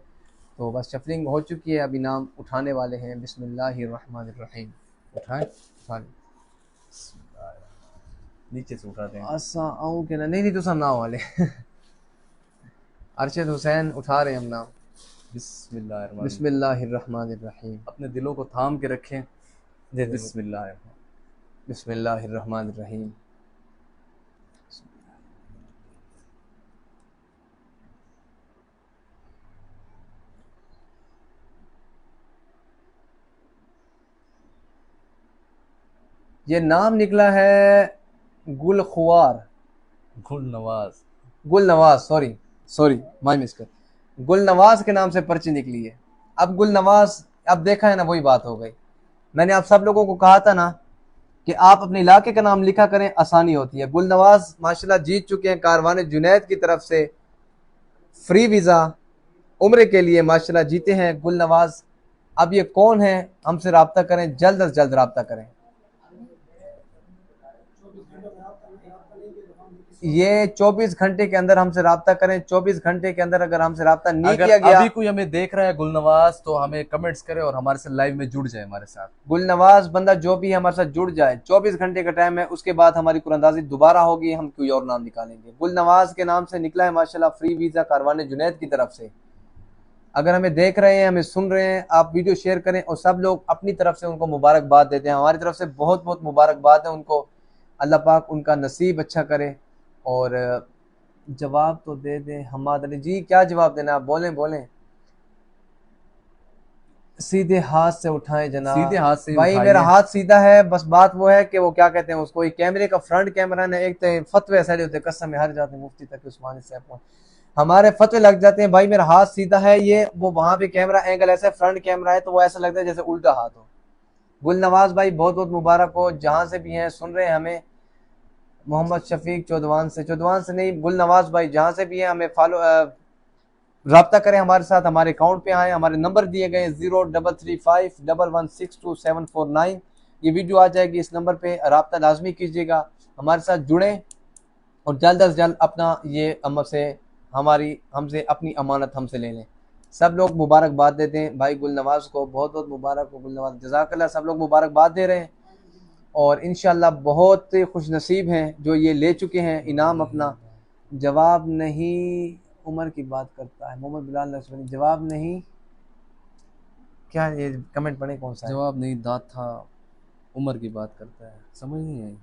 तो बस शफलिंग हो चुकी है, अभी नाम उठाने वाले हैं। बिस्मिल्लाहिर्रहमानिर्रहीम, उठा लें, नीचे से उठाते हैं। ऐसा आऊँ के ना, नहीं तो सब नाम वाले अरशद हुसैन उठा रहे हैं हम नाम। बिस्मिल्लाहिर्रहमानिर्रहीम, अपने दिलों को थाम के रखें। बिस्मिल्लाहिर्रहमानिर्रहीम। ये नाम निकला है Gulkhwar, Gul Nawaz. Gulnawaz, sorry sorry, my mistake, Gulnawaz के नाम से पर्ची निकली है। अब गुलनवाज, अब देखा है ना, वही बात हो गई। मैंने आप सब लोगों को कहा था ना कि आप अपने इलाके का नाम लिखा करें, आसानी होती है। गुलनवाज माशाल्लाह जीत चुके हैं कारवान जुनैद की तरफ से फ्री वीज़ा उम्रे के लिए, माशाल्लाह जीते हैं गुलनवाज। अब ये कौन है, हमसे रब्ता करें, जल्द अज जल्द रब्ता करें। ये 24 घंटे के अंदर हमसे रब्ता करें। 24 घंटे के अंदर अगर हमसे रब्ता नहीं अगर किया गया, अभी कोई हमें देख रहा है गुलनवाज, तो हमें कमेंट्स करे और हमारे साथ लाइव में जुड़ जाए हमारे साथ। गुलनवाज बंदा जो भी हमारे साथ जुड़ जाए, 24 घंटे का टाइम है, उसके बाद हमारी कुरंदाजी दोबारा होगी, हम कोई और नाम निकालेंगे। गुलनवाज के नाम से निकला है माशाल्लाह फ्री वीज़ा कारवान जुनैद की तरफ से। अगर हमें देख रहे हैं, हमें सुन रहे हैं, आप वीडियो शेयर करें और सब लोग अपनी तरफ से उनको मुबारकबाद देते हैं। हमारी तरफ से बहुत बहुत मुबारकबाद है उनको, अल्लाह पाक उनका नसीब अच्छा करे। और जवाब तो दे दें हमाद अली जी, क्या जवाब देना, आप बोलें बोलें। सीधे हाथ से उठाएं जनाब। सीधे हाथ से भाई मेरा हाथ सीधा है, बस बात वो है कि वो क्या कहते हैं उसको, एक कैमरे का फ्रंट कैमरा ने, एक तो फतवे ऐसे होते हैं, कसम में हर जाते हैं मुफ्ती तक उस्मानी साहब, हमारे फतवे लग जाते हैं। भाई मेरा हाथ सीधा है, ये वो वहां पे कैमरा एंगल ऐसा फ्रंट कैमरा है तो वो ऐसा लगता है जैसे उल्टा हाथ हो। गुलनवाज भाई बहुत बहुत मुबारक हो, जहां से भी हैं सुन रहे हैं हमें। मोहम्मद शफीक चौदवान से नहीं, गुलनवाज भाई जहां से भी हैं हमें फॉलो रब्ता करें हमारे साथ, हमारे अकाउंट पे आए, हमारे नंबर दिए गए 0335116749। ये वीडियो आ जाएगी, इस नंबर पे रब्ता लाजमी कीजिएगा, हमारे साथ जुड़ें और जल्द अज जल्द अपना ये हमसे अपनी अमानत हमसे ले लें। सब लोग मुबारकबाद देते हैं भाई गुलनवाज को, बहुत बहुत मुबारक हो गुलनवाज, जज़ाकल्लाह। सब लोग मुबारकबाद दे रहे हैं और इंशाल्लाह बहुत खुश नसीब हैं जो ये ले चुके हैं इनाम अपना। जवाब नहीं उम्र की बात करता है, मोहम्मद बिलाल नक्शबंदी, जवाब नहीं, क्या ये कमेंट पढ़े कौन सा है? जवाब नहीं, दांत था, उम्र की बात करता है, समझ नहीं आई।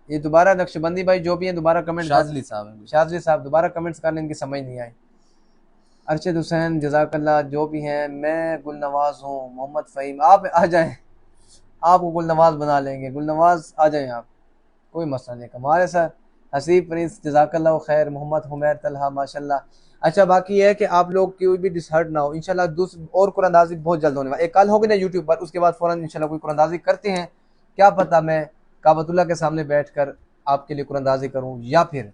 ये दोबारा नक्शबंदी भाई जो भी है दोबारा कमेंट, शाजली साहब हैं। शाजली साहब दोबारा कमेंट्स कर लें, इनकी समझ नहीं आई। अरशद हुसैन जज़ाकल्लाह, जो भी हैं, मैं गुलनवाज हूँ। मोहम्मद फ़हीम, आप आ जाएं, आपको गुलनवाज बना लेंगे, गुलनवाज आ जाएं आप, कोई मसला नहीं। हमारे साथ हसीब प्रिंस जज़ाकल्लाह खैर, मोहम्मद हुमैर तलहा माशाल्लाह। अच्छा बाकी है कि आप लोग की भी डिसहर्ट ना हो, इंशाल्लाह दूसरी और कुरानदाजी बहुत जल्द होने वाली, एक कल होगी ना यूट्यूब पर, उसके बाद फ़ौरन इंशाल्लाह कोई कुरानदाजी करते हैं। क्या पता मैं काबतुल्लाह के सामने बैठ कर आपके लिए कुरानदाजी करूँ, या फिर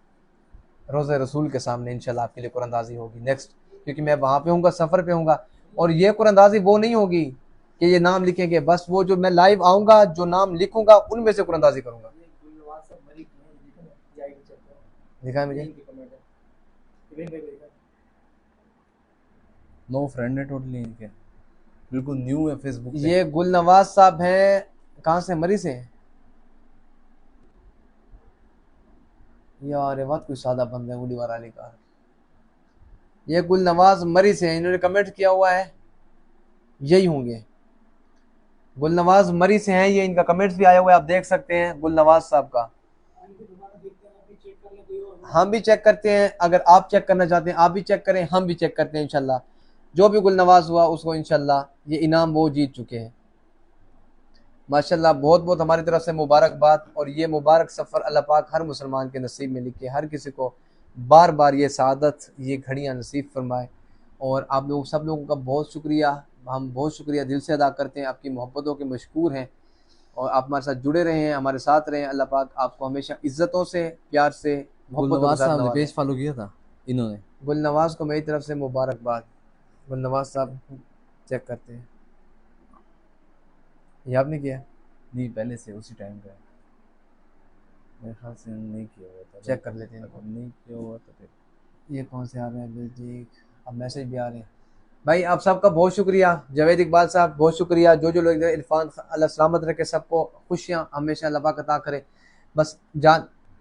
रोज़े रसूल के सामने इंशाल्लाह आपके लिए कुरानदाजी होगी नेक्स्ट, क्योंकि मैं वहाँ पे हूँगा, सफ़र पे हूँगा। और ये कुरानदाजी वो नहीं होगी कि ये नाम लिखेंगे, बस वो जो मैं लाइव आऊँगा, जो नाम लिखूँगा उनमें से कुरानदाजी करूँगा। दिखाएं मुझे, नो फ्रेंड है टोटली इनके, बिल्कुल न्यू है फेसबुक पे। ये गुलनवाज साहब हैं, कहाँ से, मरी से? यार बात कोई सादा बंदा है, उड़ीवार अली का। ये गुलनवाज मरी से, इन्होंने कमेंट किया हुआ है, यही होंगे गुलनवाज मरी से हैं ये, इनका कमेंट्स भी आया हुआ है, आप देख सकते हैं गुलनवाज साहब का। हम भी चेक करते हैं, अगर आप चेक करना चाहते हैं आप भी चेक करें, हम भी चेक करते हैं इंशाल्लाह। जो भी गुलनवाज हुआ उसको इंशाल्लाह ये इनाम वो जीत चुके हैं माशाल्लाह। बहुत बहुत हमारी तरफ से मुबारकबाद, और ये मुबारक सफ़र अल्लाह पाक हर मुसलमान के नसीब में लिखे, हर किसी को बार बार ये सआदत, ये घड़ियाँ नसीब फरमाए। और आप लोग सब लोगों का बहुत शुक्रिया, हम बहुत शुक्रिया दिल से अदा करते हैं, आपकी मोहब्बतों के मशकूर हैं, और आप हमारे साथ जुड़े रहे हैं, हमारे साथ रहें। अल्लाह पाक आपको हमेशा इज़्ज़तों से, प्यार से, मोहब्बतों के साथ नवाज़े। पेज फॉलो किया था इन्होंने। गुलनवाज को मेरी तरफ से मुबारकबाद। गुलनवाज साहब चेक करते हैं, ये आपने किया? नहीं, पहले से उसी टाइम का है मेरे ख्याल से, नहीं किया हुआ था। चेक कर लेते हैं इनको। नहीं किया हुआ तो फिर ये कौन से आ रहे हैं जी, अब मैसेज भी आ रहे हैं। भाई आप सबका बहुत शुक्रिया, जावेद इकबाल साहब बहुत शुक्रिया, जो जो लोग, इरफान, अल्लाह सलामत रखे, सबको खुशियाँ हमेशा अल्लाह पाक अता करे। बस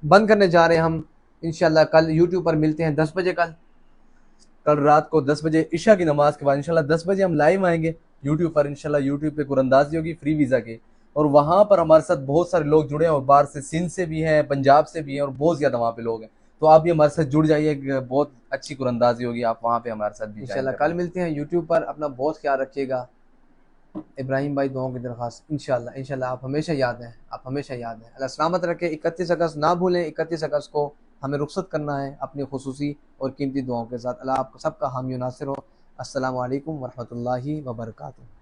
बंद करने जा रहे हैं हम, इंशाल्लाह कल यूट्यूब पर मिलते हैं 10 बजे। कल रात को 10 बजे इशा की नमाज के बाद इंशाल्लाह 10 बजे हम लाइव आएंगे यूट्यूब पर। इंशाल्लाह यूट्यूब पे कुरानदाजी होगी फ्री वीज़ा की, और वहाँ पर हमारे साथ बहुत सारे लोग जुड़े हैं, और बाहर से, सिंध से भी हैं, पंजाब से भी हैं, और बहुत ज़्यादा वहाँ पे लोग हैं। तो आप भी हमारे साथ जुड़ जाइए, बहुत अच्छी कुरानदाजी होगी, आप वहाँ पे हमारे साथ भी इंशाल्लाह कल मिलते हैं यूट्यूब पर। अपना बहुत ख्याल रखिएगा। इब्राहिम भाई दुआओं की दरख्वास्त, इंशाल्लाह इंशाल्लाह आप हमेशा याद हैं, आप हमेशा याद हैं। अल्लाह सलामत रखे। 31 अगस्त ना भूलें, 31 अगस्त को हमें रुखसत करना है अपनी खुसूसी और कीमती दुआओं के साथ। अल्लाह आप सबका हामी नासिर हो। अस्सलामु अलैकुम वरहमतुल्लाहि वबरकातुहू।